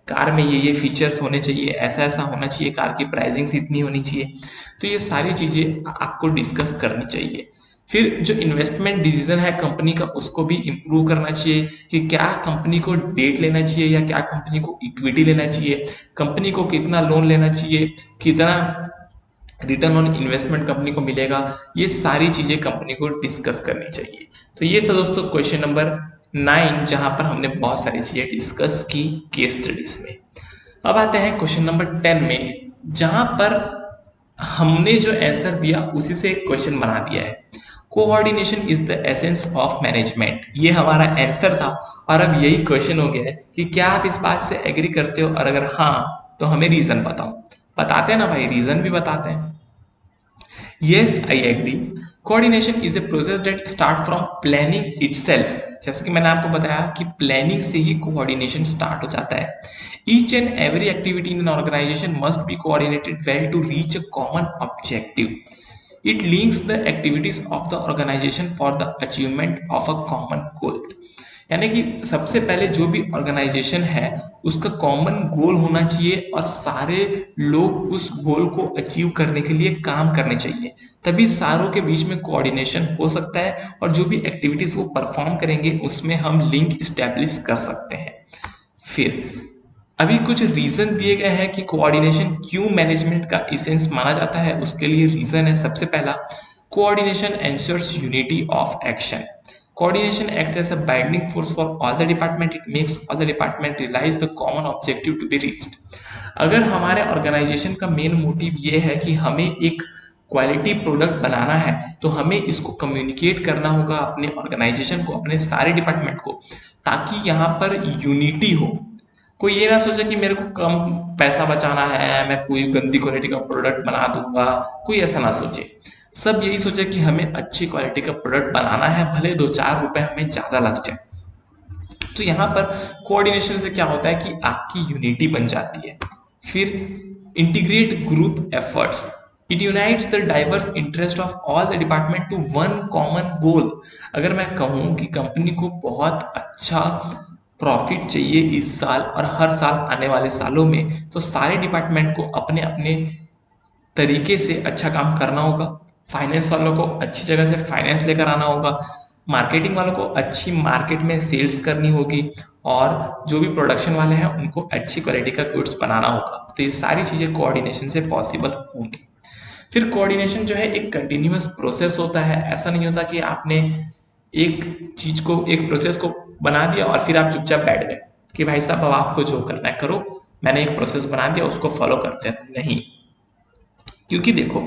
कार में ये फीचर्स होने चाहिए, ऐसा ऐसा होना चाहिए, कार की प्राइसिंग्स इतनी होनी चाहिए। तो ये सारी चीज़ें आपको डिस्कस करनी चाहिए। फिर जो इन्वेस्टमेंट डिसीजन है कंपनी का उसको भी इम्प्रूव करना चाहिए कि क्या कंपनी को डेट लेना चाहिए या क्या कंपनी को इक्विटी लेना चाहिए, कंपनी को कितना लोन लेना चाहिए, कितना रिटर्न ऑन इन्वेस्टमेंट कंपनी को मिलेगा, ये सारी चीजें कंपनी को डिस्कस करनी चाहिए। तो ये था दोस्तों क्वेश्चन नंबर 9, जहां पर हमने बहुत सारी चीजें डिस्कस की केस स्टडीज में। अब आते हैं क्वेश्चन नंबर 10 में, जहां पर हमने जो आंसर दिया उसी से एक क्वेश्चन बना दिया है। Coordination is the essence of management, ये हमारा आंसर था और अब यही क्वेश्चन हो गया है कि क्या आप इस बात से एग्री करते हो, और अगर हाँ तो हमें रीजन बताओ। बताते हैं ना भाई, रीजन भी बताते हैं। Yes, I agree. Coordination is a process that start from planning itself. जैसे कि मैंने आपको बताया कि प्लानिंग से ही कोऑर्डिनेशन स्टार्ट हो जाता है। Each and every activity in an organization must be coordinated well to reach a common objective. It links the activities of the organization for the achievement of a common goal. यानी कि सबसे पहले जो भी organisation है उसका common goal होना चाहिए और सारे लोग उस गोल को अचीव करने के लिए काम करने चाहिए, तभी सारों के बीच में कोऑर्डिनेशन हो सकता है और जो भी एक्टिविटीज वो परफॉर्म करेंगे उसमें हम लिंक स्टैब्लिश कर सकते हैं। फिर अभी कुछ रीजन दिए गए हैं कि कोऑर्डिनेशन क्यों मैनेजमेंट का इसेंस माना जाता है। उसके लिए रीजन है, सबसे पहला, coordination ensures unity of action. Coordination acts as a binding force for all the department. It makes all the department realize the common objective to be reached. अगर हमारे ऑर्गेनाइजेशन का मेन मोटिव ये है कि हमें एक क्वालिटी प्रोडक्ट बनाना है, तो हमें इसको कम्युनिकेट करना होगा अपने ऑर्गेनाइजेशन को, अपने सारे डिपार्टमेंट को, ताकि यहाँ पर यूनिटी हो। कोई ये ना सोचे कि मेरे को कम पैसा बचाना है, मैं कोई गंदी क्वालिटी का प्रोडक्ट बना दूंगा, कोई ऐसा ना सोचे। सब यही सोचे कि हमें अच्छी क्वालिटी का प्रोडक्ट बनाना है, भले 2-4 रुपए हमें ज्यादा लग जाए। तो यहाँ पर कोऑर्डिनेशन से क्या होता है कि आपकी यूनिटी बन जाती है। फिर integrate group efforts, it unites the diverse interest of all the department to one common goal. अगर मैं कहूँ कि कंपनी को बहुत अच्छा प्रॉफिट चाहिए इस साल और हर साल आने वाले सालों में, तो सारे डिपार्टमेंट को अपने अपने तरीके से अच्छा काम करना होगा। फाइनेंस वालों को अच्छी जगह से फाइनेंस लेकर आना होगा, मार्केटिंग वालों को अच्छी मार्केट में सेल्स करनी होगी, और जो भी प्रोडक्शन वाले हैं उनको अच्छी क्वालिटी का गुड्स बनाना होगा। तो ये सारी चीजें कोऑर्डिनेशन से पॉसिबल होंगी। फिर कोऑर्डिनेशन जो है एक कंटिन्यूअस प्रोसेस होता है। ऐसा नहीं होता कि आपने एक चीज को, एक प्रोसेस को बना दिया और फिर आप चुपचाप बैठ गए कि भाई साहब अब आपको जो करना है करो, मैंने एक प्रोसेस बना दिया उसको फॉलो करते हैं। नहीं, क्योंकि देखो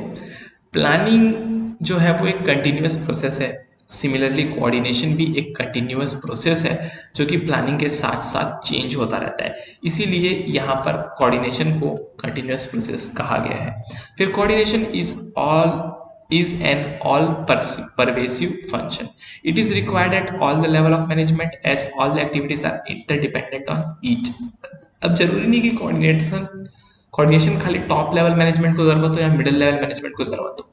प्लानिंग जो है वो एक कंटिन्यूअस प्रोसेस है। सिमिलरली कोऑर्डिनेशन भी एक कंटिन्यूअस प्रोसेस है जो कि प्लानिंग के साथ साथ चेंज होता रहता है। इसीलिए यहाँ पर कोऑर्डिनेशन को कंटिन्यूअस प्रोसेस कहा गया है। फिर coordination is an all pervasive function. It is required at all the level of management as all the activities are interdependent on each. अब जरूरी नहीं कि कोऑर्डिनेशन खाली टॉप लेवल मैनेजमेंट को जरूरत हो या मिडिल लेवल मैनेजमेंट को जरूरत हो।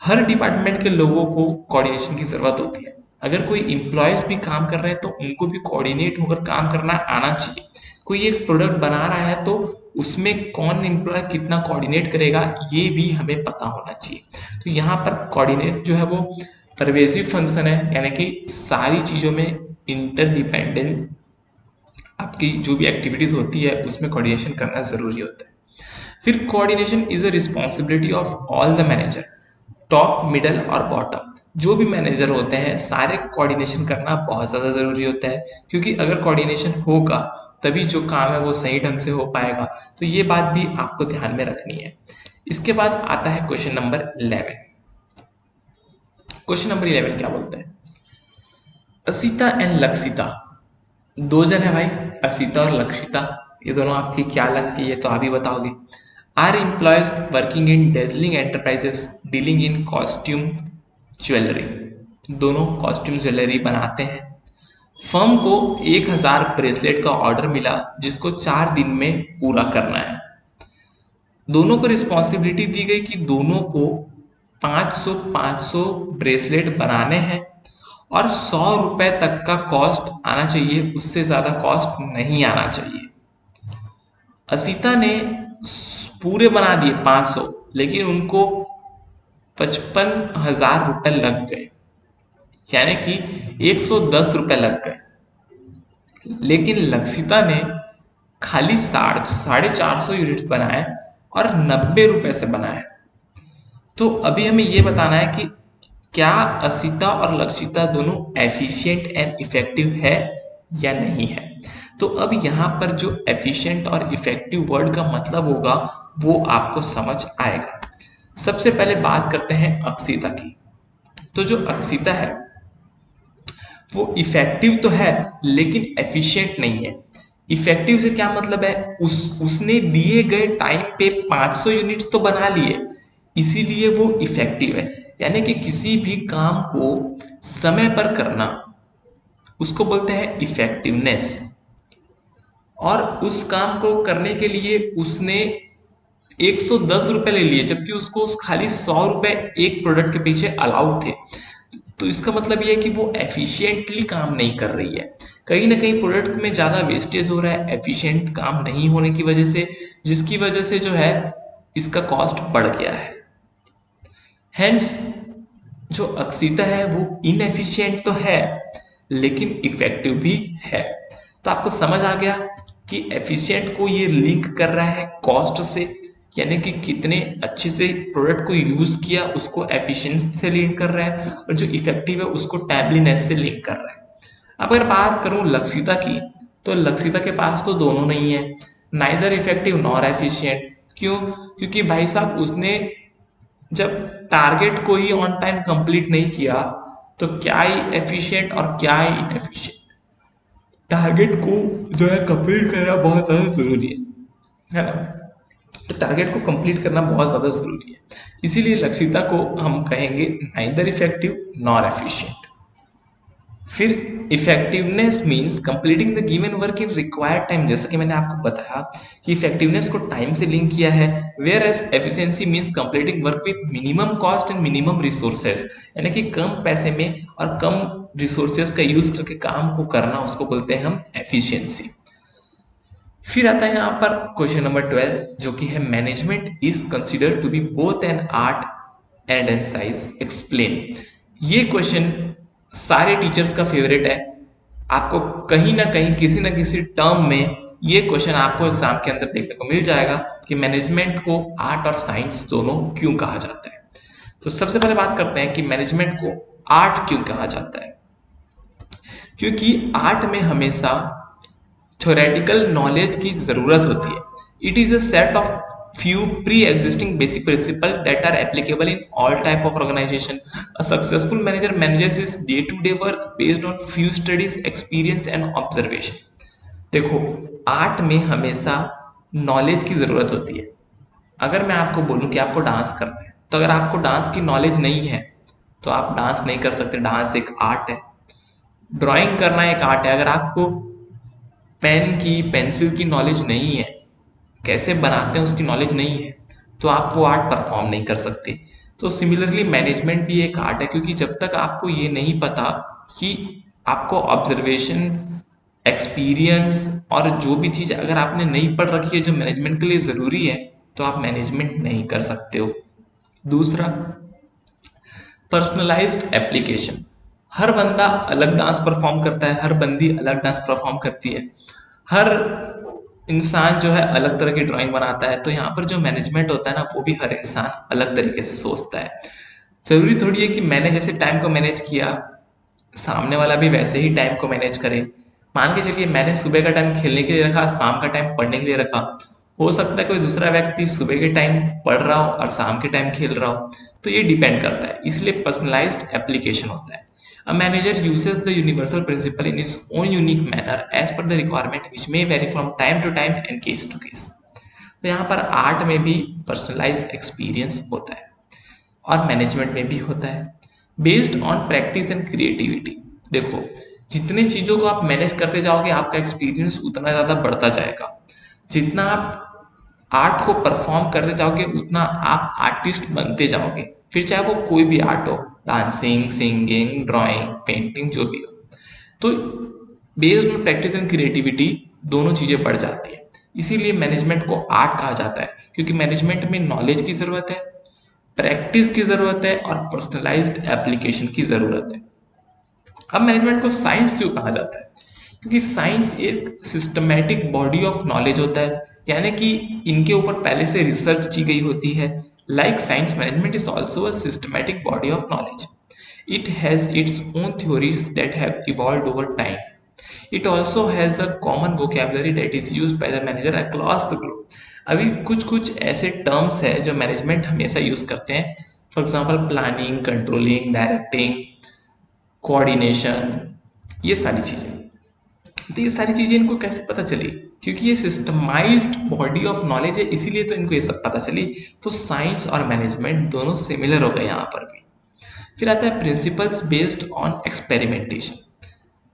हर डिपार्टमेंट के लोगों को कोऑर्डिनेशन की जरूरत होती है। अगर कोई इंप्लॉयज भी काम कर रहे हैं तो उनको भी कोऑर्डिनेट होकर काम करना आना चाहिए। कोई एक प्रोडक्ट बना रहा है तो उसमें कौन इंप्लॉय कितना कोऑर्डिनेट करेगा ये भी हमें पता होना चाहिए। तो यहाँ पर कोऑर्डिनेट जो है वो परवेसिव फंक्शन है, यानी कि सारी चीजों में इंटरडिपेंडेंट आपकी जो भी एक्टिविटीज होती है उसमें कोऑर्डिनेशन करना जरूरी होता है। फिर coordination is a responsibility of all the manager, top, middle और बॉटम। जो भी मैनेजर होते हैं सारे कोऑर्डिनेशन करना बहुत ज़्यादा ज़रूरी होता है, क्योंकि अगर कोऑर्डिनेशन होगा तभी जो काम है वो सही ढंग से हो पाएगा। तो ये बात भी आपको ध्यान में रखनी है। इसके बाद आता है क्वेश्चन नंबर 11। क्वेश्चन नंबर 11 क्या बोलते हैं? असिता एंड लक्षिता, दो जन है भाई, असिता और लक्षिता। ये दोनों आपकी क्या लगती है तो आप ही बताओगे। Are employees working in dazzling enterprises dealing in costume jewellery, दोनों कॉस्ट्यूम ज्वेलरी बनाते हैं। फर्म को 1000 ब्रेसलेट का ऑर्डर मिला जिसको 4 दिन में पूरा करना है। दोनों को रिस्पॉन्सिबिलिटी दी गई कि दोनों को 500 ब्रेसलेट बनाने हैं और 100 रुपए तक का कॉस्ट आना चाहिए, उससे ज्यादा कॉस्ट नहीं आना चाहिए। असीता ने पूरे बना दिए 500, लेकिन उनको 55,000 रुपए लग गए, यानी कि 110 रुपए लग गए। लेकिन लक्षिता ने खाली 450 यूनिट्स बनाए और 90 रुपए से बनाए। तो अभी हमें ये बताना है कि क्या असीता और लक्षिता दोनों एफिशिएंट एंड इफेक्टिव है या नहीं है। तो अब यहाँ पर जो एफिशिएंट और इफेक्टिव वर्ड का मतलब होगा वो आपको समझ आएगा। सबसे पहले बात करते हैं अक्षिता की। तो जो अक्षिता है वो इफेक्टिव तो है लेकिन एफिशिएंट नहीं है। इफेक्टिव से क्या मतलब है, उसने दिए गए टाइम पे 500 यूनिट्स तो बना लिए, इसीलिए वो इफेक्टिव है। यानी कि किसी भी काम को समय पर करना उसको बोलते हैं इफेक्टिवनेस। और उस काम को करने के लिए उसने 110 रुपए ले लिए, जबकि उसको खाली 100 रुपए एक प्रोडक्ट के पीछे अलाउड थे। तो इसका मतलब ये है कि वो एफिशिएंटली काम नहीं कर रही है। कहीं ना कहीं प्रोडक्ट में ज्यादा वेस्टेज हो रहा है एफिशिएंट काम नहीं होने की वजह से, जिसकी वजह से जो है इसका कॉस्ट बढ़ गया है। हेंस जो अक्षिता है वो इनएफिशिएंट तो है लेकिन इफेक्टिव भी है। तो आपको समझ आ गया कि एफिशिएंट को ये लिंक कर रहा है कॉस्ट से, यानी कि कितने अच्छे से प्रोडक्ट को यूज किया उसको एफिशिएंसी से लिंक कर रहा है, और जो इफेक्टिव है उसको टाइमलीनेस से लिंक कर रहा है। अब अगर बात करूं लक्षिता की, तो लक्षिता के पास तो दोनों नहीं है, नाइदर इफेक्टिव नॉर एफिशिएंट। क्यों? क्योंकि भाई साहब उसने जब टारगेट को ही ऑन टाइम कंप्लीट नहीं किया तो क्या ही एफिशिएंट और क्या ही इनएफिशिएंट। टारगेट को जो है कंप्लीट करना बहुत ज़्यादा ज़रूरी है ना। तो टारगेट को कंप्लीट करना बहुत ज़्यादा ज़रूरी है, इसीलिए लक्षिता को हम कहेंगे नाइदर इफेक्टिव नॉर एफिशिएंट। फिर effectiveness means completing the given work in required time, जैसा कि मैंने आपको बताया कि इफेक्टिवनेस को टाइम से लिंक किया है। Whereas efficiency means completing work with minimum cost and minimum resources, यानी कि कम पैसे में और कम रिसोर्सेज का यूज करके काम को करना, उसको बोलते हैं हम एफिशिएंसी। फिर आता है यहाँ पर क्वेश्चन नंबर 12, जो कि है management is considered to be both an art and an science, explain. ये क्वेश्चन सारे टीचर्स का फेवरेट है। आपको कहीं ना कहीं किसी ना किसी टर्म में ये क्वेश्चन आपको एग्जाम के अंदर देखने को मिल जाएगा कि मैनेजमेंट को आर्ट और साइंस दोनों क्यों कहा जाता है। तो सबसे पहले बात करते हैं कि मैनेजमेंट को आर्ट क्यों कहा जाता है। क्योंकि आर्ट में हमेशा थ्योरेटिकल नॉलेज की जरूरत होती है। It is a set of few pre-existing basic principles that are applicable in all type of organization. A successful manager manages his day-to-day work based on few studies, experience and observation. देखो, art में हमेशा knowledge की जरूरत होती है। अगर मैं आपको बोलूं कि आपको डांस करना है, तो अगर आपको डांस की नॉलेज नहीं है तो आप डांस नहीं कर सकते। डांस एक आर्ट है। ड्राइंग करना एक आर्ट है। अगर आपको पेन की, पेंसिल की नॉलेज नहीं है, कैसे बनाते हैं उसकी नॉलेज नहीं है, तो आप वो आर्ट परफॉर्म नहीं कर सकते। तो सिमिलरली मैनेजमेंट भी एक आर्ट है, क्योंकि जब तक आपको ये नहीं पता कि आपको ऑब्जर्वेशन, एक्सपीरियंस और जो भी चीज़ अगर आपने नहीं पढ़ रखी है जो मैनेजमेंट के लिए ज़रूरी है, तो आप मैनेजमेंट नहीं कर सकते हो। दूसरा, पर्सनलाइज्ड एप्लीकेशन। हर बंदा अलग डांस परफॉर्म करता है, हर बंदी अलग डांस परफॉर्म करती है, हर इंसान जो है अलग तरह की ड्राइंग बनाता है। तो यहाँ पर जो मैनेजमेंट होता है ना, वो भी हर इंसान अलग तरीके से सोचता है। जरूरी थोड़ी है कि मैंने जैसे टाइम को मैनेज किया, सामने वाला भी वैसे ही टाइम को मैनेज करे। मान के चलिए मैंने सुबह का टाइम खेलने के लिए रखा, शाम का टाइम पढ़ने के लिए रखा, हो सकता है कोई दूसरा व्यक्ति सुबह के टाइम पढ़ रहा हो और शाम के टाइम खेल रहा हो। तो ये डिपेंड करता है, इसलिए पर्सनलाइज्ड एप्लीकेशन होता है। A manager uses the universal principle in his own unique manner as per the requirement, which may vary from time to time and case to case. तो यहाँ पर आर्ट में भी पर्सनलाइज एक्सपीरियंस होता है और मैनेजमेंट में भी होता है based on practice and creativity. देखो, जितनी चीज़ों को आप मैनेज करते जाओगे आपका एक्सपीरियंस उतना ज़्यादा बढ़ता जाएगा। जितना आप आर्ट को परफॉर्म करते जाओगे उतना आप आर्टिस्ट बनते जाओगे, फिर चाहे वो कोई भी आर्ट हो, डांसिंग, सिंगिंग, ड्राइंग, पेंटिंग, जो भी हो। तो based on practice and creativity दोनों चीज़ें बढ़ जाती है। इसीलिए मैनेजमेंट को आर्ट कहा जाता है, क्योंकि मैनेजमेंट में नॉलेज की ज़रूरत है, प्रैक्टिस की ज़रूरत है और पर्सनलाइज्ड एप्लीकेशन की ज़रूरत है। अब मैनेजमेंट को साइंस क्यों कहा जाता है? क्योंकि साइंस एक सिस्टमैटिक बॉडी ऑफ नॉलेज होता है, यानी कि इनके ऊपर पहले से रिसर्च की गई होती है। Like science, management is also a systematic body of knowledge. It has its own theories that have evolved over time. It also has a common vocabulary that is used by the manager across the globe. अभी कुछ कुछ ऐसे terms है जो management हमेशा use करते हैं। For example planning, controlling, directing, coordination, ये सारी चीज़ें। तो ये सारी चीज़ें इनको कैसे पता चली? क्योंकि ये सिस्टमाइज्ड बॉडी ऑफ नॉलेज है, इसीलिए तो इनको ये सब पता चली। तो साइंस और मैनेजमेंट दोनों सिमिलर हो गए यहाँ पर भी। फिर आता है प्रिंसिपल्स बेस्ड ऑन एक्सपेरिमेंटेशन।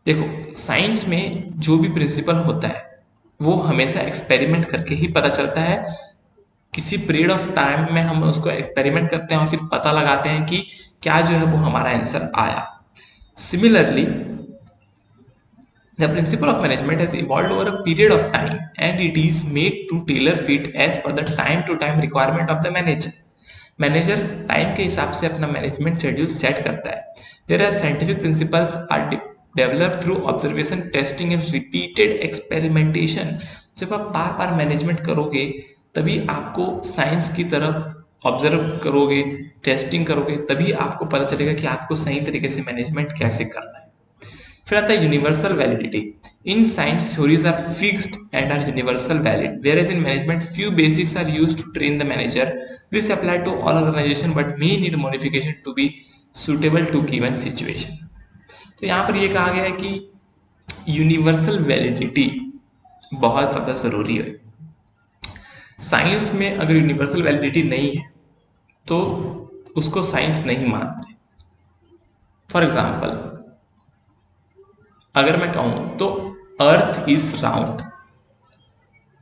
देखो, साइंस में जो भी प्रिंसिपल होता है वो हमेशा एक्सपेरिमेंट करके ही पता चलता है। किसी पीरियड ऑफ टाइम में हम उसको एक्सपेरिमेंट करते हैं और फिर पता लगाते हैं कि क्या जो है वो हमारा आंसर आया। Similarly, the principle of management has evolved over a period of time and it is made to tailor fit as per the time to time requirement of the manager. Manager time के हिसाब से अपना management schedule set करता है। There are scientific principles are developed through observation, testing and repeated experimentation. जब आप बार बार management करोगे तभी आपको साइंस की तरफ ऑब्जर्व करोगे, टेस्टिंग करोगे, तभी आपको पता चलेगा कि आपको सही तरीके से मैनेजमेंट कैसे करना है। फिर आता है universal validity. In science theories are fixed and are universal valid, whereas in management few basics are used to train the manager. This apply to all organization but may need modification to be suitable to given situation. तो यहाँ पर ये कहा गया है कि universal validity बहुत ज़्यादा ज़रूरी है। साइंस में अगर यूनिवर्सल वैलिडिटी नहीं है तो उसको साइंस नहीं मानते। फॉर एग्जाम्पल, अगर मैं कहूँ तो अर्थ इज राउंड,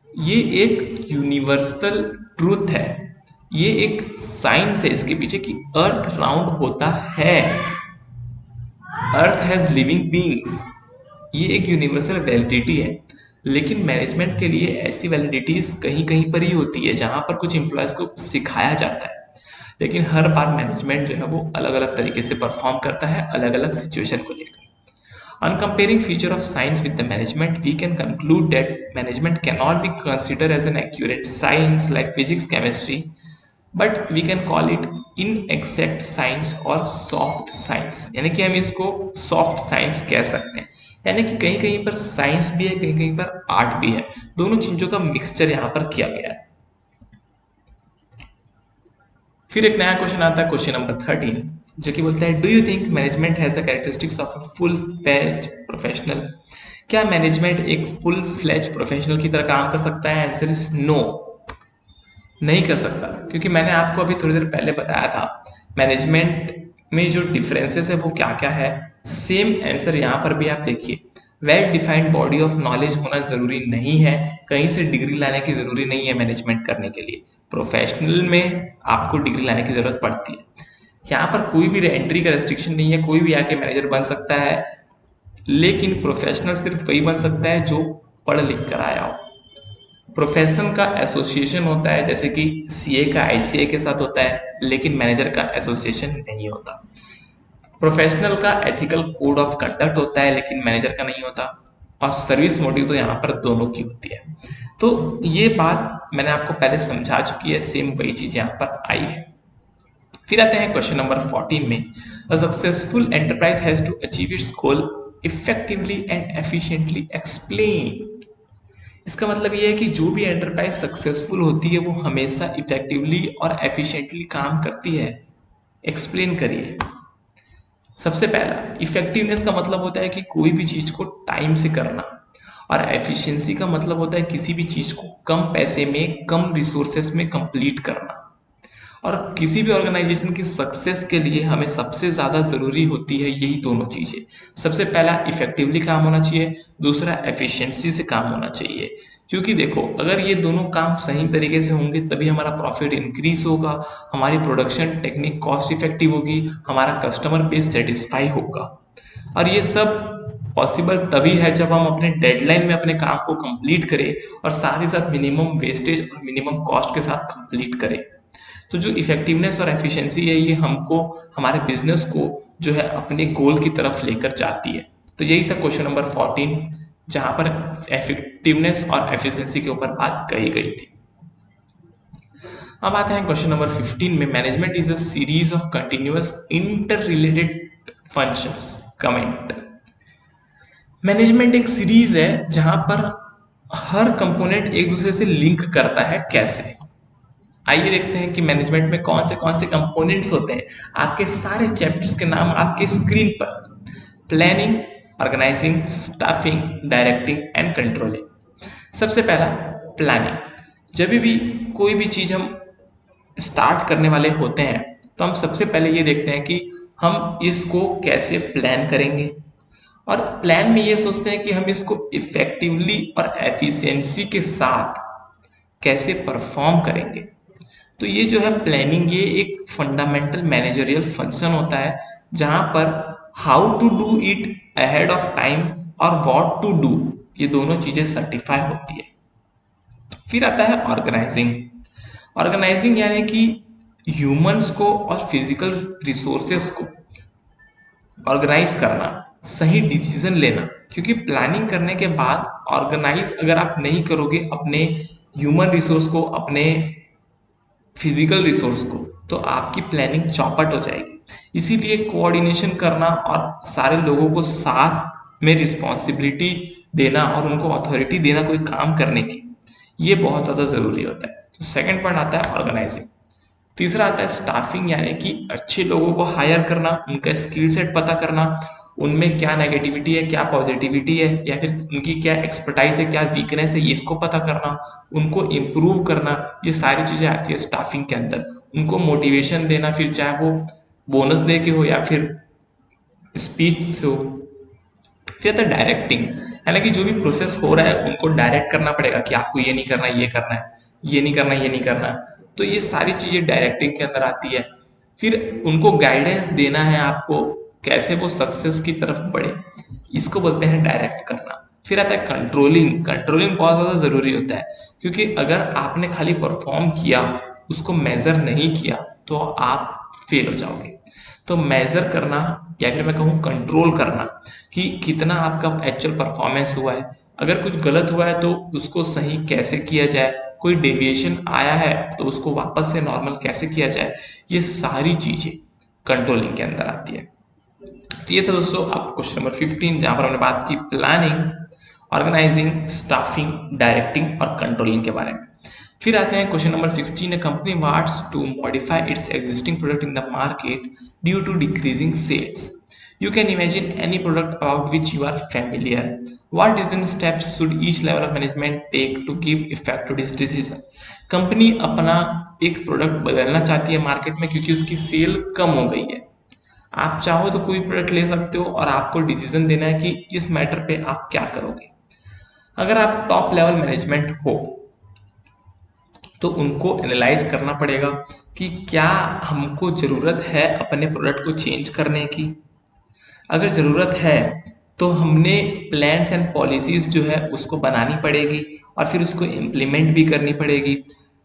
ये एक यूनिवर्सल ट्रूथ है, ये एक साइंस है इसके पीछे कि अर्थ राउंड होता है। अर्थ हैज लिविंग बीइंग्स, ये एक यूनिवर्सल वैलिडिटी है। लेकिन मैनेजमेंट के लिए ऐसी वैलिडिटीज कहीं कहीं पर ही होती है जहां पर कुछ एम्प्लॉयज को सिखाया जाता है, लेकिन हर बार मैनेजमेंट जो है वो अलग अलग तरीके से परफॉर्म करता है अलग अलग सिचुएशन को लेकर। On comparing feature of science with the management, we can conclude that management cannot be considered as an accurate science like physics, chemistry, but we can call it inexact science or soft science. यानी कि हम इसको soft science कह सकते हैं, यानी कि कहीं कहीं पर साइंस भी है, कहीं कहीं पर आर्ट भी है, दोनों चीजों का मिक्सचर यहाँ पर किया गया है। फिर एक नया क्वेश्चन आता है, क्वेश्चन नंबर 13, जो कि बोलता है, do you think management has the characteristics of a full fledge professional? क्या मैनेजमेंट एक फुल फ्लेज प्रोफेशनल की तरह काम कर सकता है? आंसर इज नो, नहीं कर सकता। क्योंकि मैंने आपको अभी थोड़ी देर पहले बताया था मैनेजमेंट में जो डिफरेंसेस है वो क्या क्या है। सेम आंसर यहाँ पर भी आप देखिए, well defined body of knowledge होना जरूरी नहीं है, कहीं से डिग्री लाने की जरूरी नहीं है मैनेजमेंट करने के लिए। प्रोफेशनल में आपको डिग्री लाने की जरूरत पड़ती है। यहाँ पर कोई भी एंट्री का रेस्ट्रिक्शन नहीं है, कोई भी आके मैनेजर बन सकता है, लेकिन प्रोफेशनल सिर्फ वही बन सकता है जो पढ़ लिख कर आया हो। प्रोफेशन का एसोसिएशन होता है, जैसे कि सीए का आईसीए के साथ होता है, लेकिन मैनेजर का एसोसिएशन नहीं होता। प्रोफेशनल का एथिकल कोड ऑफ कंडक्ट होता है, लेकिन मैनेजर का नहीं होता। और सर्विस मोटिव तो यहाँ पर दोनों की होती है। तो ये बात मैंने आपको पहले समझा चुकी है, सेम वही चीज यहाँ पर आई है। फिर आते हैं क्वेश्चन नंबर 14 में, a successful enterprise has to achieve its goal effectively and efficiently explain. इसका मतलब ये है कि जो भी एंटरप्राइज सक्सेसफुल होती है वो हमेशा इफेक्टिवली और एफिशिएंटली काम करती है। एक्सप्लेन करिए। सबसे पहला, इफेक्टिवनेस का मतलब होता है कि कोई भी चीज को टाइम से करना, और एफिशिएंसी का मतलब होता है किसी भी चीज को कम पैसे में कम रिसोर्सेस में कंप्लीट करना। और किसी भी ऑर्गेनाइजेशन की सक्सेस के लिए हमें सबसे ज़्यादा ज़रूरी होती है यही दोनों चीज़ें। सबसे पहला इफेक्टिवली काम होना चाहिए, दूसरा एफिशिएंसी से काम होना चाहिए। क्योंकि देखो अगर ये दोनों काम सही तरीके से होंगे तभी हमारा प्रॉफिट इंक्रीज होगा, हमारी प्रोडक्शन टेक्निक कॉस्ट इफेक्टिव होगी, हमारा कस्टमर बेस सेटिस्फाई होगा। और ये सब पॉसिबल तभी है जब हम अपने डेडलाइन में अपने काम को कंप्लीट करें और साथ ही साथ मिनिमम वेस्टेज और मिनिमम कॉस्ट के साथ कंप्लीट करें। तो जो इफेक्टिवनेस और एफिशिएंसी है ये हमको हमारे बिजनेस को जो है अपने गोल की तरफ लेकर जाती है। तो यही था क्वेश्चन नंबर 14 जहां पर इफेक्टिवनेस और एफिशिएंसी के ऊपर बात कही गई थी। अब आते हैं क्वेश्चन नंबर 15 में, management is a series of continuous inter related functions. Comment. Management एक सीरीज है जहां पर हर कंपोनेंट एक दूसरे से लिंक करता है। कैसे? आइए देखते हैं कि मैनेजमेंट में कौन से कंपोनेंट्स होते हैं। आपके सारे चैप्टर्स के नाम आपके स्क्रीन पर, planning, organising, staffing, directing and controlling. सबसे पहला प्लानिंग। जब भी कोई भी चीज हम स्टार्ट करने वाले होते हैं तो हम सबसे पहले ये देखते हैं कि हम इसको कैसे प्लान करेंगे, और प्लान में ये सोचते हैं कि हम इसको इफेक्टिवली और एफिशिएंसी के साथ कैसे परफॉर्म करेंगे। तो ये जो है प्लानिंग, ये एक फंडामेंटल मैनेजरियल फंक्शन होता है जहां पर how to do it ahead of time और व्हाट टू डू, ये दोनों चीजें सर्टिफाई होती है। फिर आता है ऑर्गेनाइजिंग। ऑर्गेनाइजिंग यानी कि ह्यूमंस को और फिजिकल रिसोर्सेस को ऑर्गेनाइज करना, सही डिसीजन लेना। क्योंकि प्लानिंग करने के बाद ऑर्गेनाइज अगर आप नहीं करोगे अपने ह्यूमन रिसोर्स को, अपने फिजिकल रिसोर्स को, तो आपकी प्लानिंग चौपट हो जाएगी। इसीलिए कोऑर्डिनेशन करना और सारे लोगों को साथ में रिस्पॉन्सिबिलिटी देना और उनको अथॉरिटी देना कोई काम करने की, ये बहुत ज़्यादा ज़रूरी होता है। तो सेकंड पॉइंट आता है ऑर्गेनाइजिंग। तीसरा आता है स्टाफिंग, यानी कि अच्छे लोगों को हायर करना, उनका स्किल सेट पता करना, उनमें क्या नेगेटिविटी है, क्या पॉजिटिविटी है, या फिर उनकी क्या एक्सपर्टाइज है, क्या वीकनेस है, ये इसको पता करना, उनको इम्प्रूव करना। ये सारी चीज़ें आती है स्टाफिंग के अंदर। उनको मोटिवेशन देना, फिर चाहे वो बोनस दे के हो या फिर स्पीच से हो। फिर आता है डायरेक्टिंग, यानी कि जो भी प्रोसेस हो रहा है उनको डायरेक्ट करना पड़ेगा कि आपको ये नहीं करना, ये करना है, ये नहीं करना, ये नहीं करना। तो ये सारी चीजें डायरेक्टिंग के अंदर आती है। फिर उनको गाइडेंस देना है आपको कैसे वो सक्सेस की तरफ बढ़े, इसको बोलते हैं डायरेक्ट करना। फिर आता है कंट्रोलिंग। कंट्रोलिंग बहुत ज़्यादा ज़रूरी होता है, क्योंकि अगर आपने खाली परफॉर्म किया, उसको मेजर नहीं किया, तो आप फेल हो जाओगे। तो मेजर करना या फिर मैं कहूँ कंट्रोल करना कि कितना आपका एक्चुअल परफॉर्मेंस हुआ है। अगर कुछ गलत हुआ है तो उसको सही कैसे किया जाए, कोई डेविएशन आया है तो उसको वापस से नॉर्मल कैसे किया जाए, ये सारी चीज़ें कंट्रोलिंग के अंदर आती है। तो ये था दोस्तों आपका क्वेश्चन नंबर 15 जहां पर हमने बात की प्लानिंग, ऑर्गेनाइजिंग, स्टाफिंग, डायरेक्टिंग और कंट्रोलिंग के बारे में। फिर आते हैं question number 16, company wants to modify its existing product in the market due to decreasing sales. You can imagine any product about which you are familiar. What decision steps should each level of management take to give effect to this decision? Company अपना एक product बदलना चाहती है market में क्योंकि उसकी cell कम हो गई है। आप चाहो तो कोई प्रोडक्ट ले सकते हो और आपको डिसीजन देना है कि इस मैटर पे आप क्या करोगे। अगर आप टॉप लेवल मैनेजमेंट हो तो उनको एनालाइज करना पड़ेगा कि क्या हमको ज़रूरत है अपने प्रोडक्ट को चेंज करने की। अगर ज़रूरत है तो हमने प्लान्स एंड पॉलिसीज़ जो है उसको बनानी पड़ेगी और फिर उसको इम्प्लीमेंट भी करनी पड़ेगी।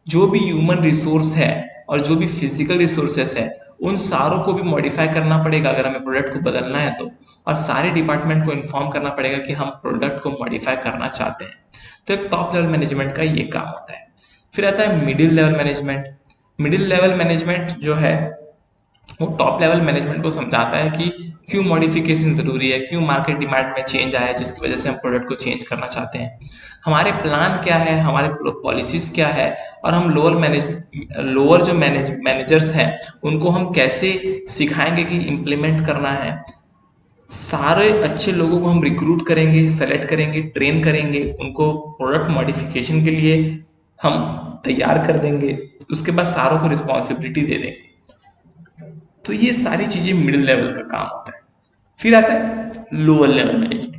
जो भी ह्यूमन रिसोर्स है और जो भी फिजिकल रिसोर्सेस है उन सारों को भी मॉडिफाई करना पड़ेगा अगर हमें प्रोडक्ट को बदलना है तो, और सारे डिपार्टमेंट को इन्फॉर्म करना पड़ेगा कि हम प्रोडक्ट को मॉडिफाई करना चाहते हैं। तो एक टॉप लेवल मैनेजमेंट का ये काम होता है। फिर आता है middle level management. Middle level management जो है वो टॉप लेवल मैनेजमेंट को समझाता है कि क्यों मॉडिफिकेशन जरूरी है, क्यों मार्केट डिमांड में चेंज आया है जिसकी वजह से हम प्रोडक्ट को चेंज करना चाहते हैं, हमारे प्लान क्या है, हमारे पॉलिसीज क्या है, और हम लोअर जो मैनेजर्स हैं उनको हम कैसे सिखाएंगे कि इम्प्लीमेंट करना है। सारे अच्छे लोगों को हम रिक्रूट करेंगे, सेलेक्ट करेंगे, ट्रेन करेंगे, उनको प्रोडक्ट मॉडिफिकेशन के लिए हम तैयार कर देंगे, उसके बाद सारों को रिस्पॉन्सिबिलिटी दे देंगे। तो ये सारी चीजें मिडिल लेवल का काम होता है। फिर आता है lower level management.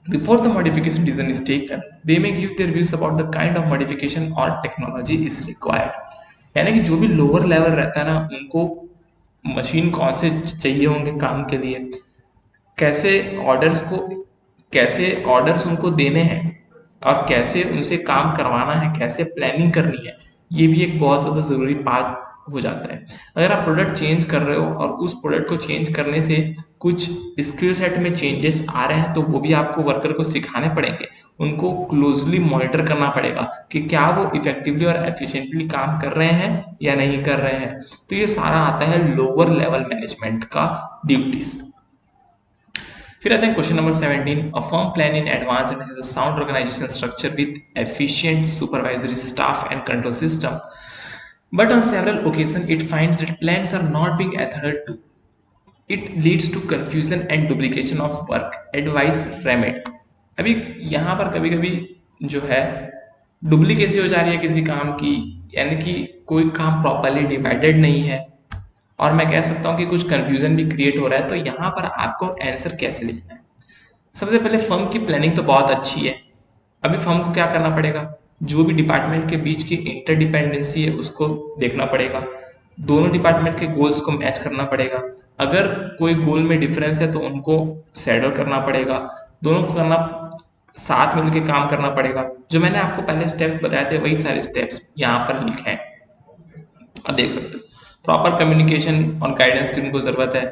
Before the modification decision is taken, they may give their views about the kind of modification or technology is required। यानी कि जो भी लोअर लेवल रहता है ना, उनको मशीन कौन से चाहिए होंगे काम के लिए, कैसे ऑर्डर्स को कैसे ऑर्डर्स उनको देने हैं और कैसे उनसे काम करवाना है, कैसे प्लानिंग करनी है, ये भी एक बहुत ज़्यादा ज़रूरी पार्ट हो जाता है। अगर आप प्रोडक्ट चेंज कर रहे हो और उस प्रोडक्ट को चेंज करने से कुछ स्किल सेट में चेंजेस आ रहे हैं, तो वो भी आपको वर्कर को सिखाने पड़ेंगे, उनको क्लोजली मॉनिटर करना पड़ेगा कि क्या वो इफेक्टिवली और एफिशिएंटली काम कर रहे हैं या नहीं कर रहे हैं। तो ये सारा आता है लोअर लेवल मैनेजमेंट का ड्यूटीज। फिर आते हैं question number 17। A firm plan in advance and has a sound organisation structure with efficient supervisory staff and control system, but on several occasions it finds that plans are not being adhered to. It leads to confusion and duplication of work. Advice remedy। अभी यहाँ पर कभी कभी जो है duplicacy हो जा रही है किसी काम की, यानी कि कोई काम प्रॉपरली डिवाइडेड नहीं है, और मैं कह सकता हूँ कि कुछ कंफ्यूजन भी क्रिएट हो रहा है। तो यहाँ पर आपको आंसर कैसे लिखना है? सबसे पहले फर्म की प्लानिंग तो बहुत अच्छी है। अभी फर्म को क्या करना पड़ेगा, जो भी डिपार्टमेंट के बीच की इंटरडिपेंडेंसी है उसको देखना पड़ेगा, दोनों डिपार्टमेंट के गोल्स को मैच करना पड़ेगा। अगर कोई गोल में डिफरेंस है तो उनको सेटल करना पड़ेगा, दोनों को करना, साथ मिलकर काम करना पड़ेगा। जो मैंने आपको पहले स्टेप्स बताए थे वही सारे स्टेप्स यहाँ पर लिखे हैं, आप देख सकते हो। प्रॉपर कम्युनिकेशन और गाइडेंस की उनको जरूरत है,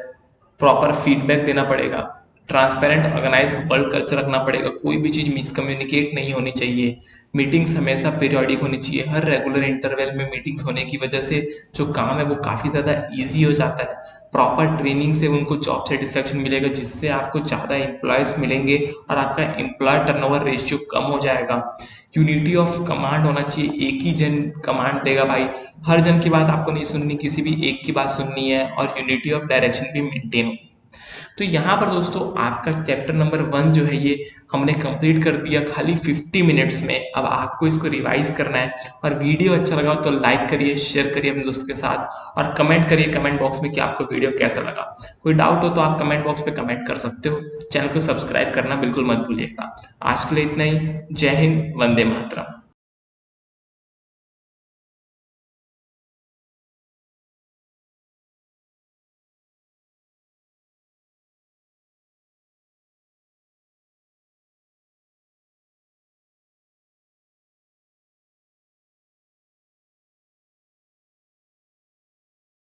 प्रॉपर फीडबैक देना पड़ेगा, ट्रांसपेरेंट ऑर्गेनाइज वर्क कल्चर रखना पड़ेगा, कोई भी चीज़ मिसकम्युनिकेट नहीं होनी चाहिए, मीटिंग्स हमेशा पीरियोडिक होनी चाहिए, हर रेगुलर इंटरवल में मीटिंग्स होने की वजह से जो काम है वो काफ़ी ज़्यादा ईजी हो जाता है। प्रॉपर ट्रेनिंग से उनको जॉब सेटिस्फेक्शन मिलेगा, जिससे आपको ज़्यादा एम्प्लॉयज़ मिलेंगे और आपका एम्प्लॉय टर्नओवर रेशियो कम हो जाएगा। यूनिटी ऑफ कमांड होना चाहिए, एक ही जन कमांड देगा भाई, हर जन की बात आपको नहीं सुननी, किसी भी एक की बात सुननी है, और यूनिटी ऑफ डायरेक्शन भी मेंटेन हो। तो यहाँ पर दोस्तों आपका चैप्टर नंबर 1 जो है ये हमने कंप्लीट कर दिया खाली 50 मिनट्स में। अब आपको इसको रिवाइज करना है, और वीडियो अच्छा लगा तो लाइक करिए, शेयर करिए अपने दोस्तों के साथ, और कमेंट करिए कमेंट बॉक्स में कि आपको वीडियो कैसा लगा। कोई डाउट हो तो आप कमेंट बॉक्स पे कमेंट कर सकते हो। चैनल को सब्सक्राइब करना बिल्कुल मत भूलिएगा। आज के लिए इतना ही। जय हिंद, वंदे मातरम।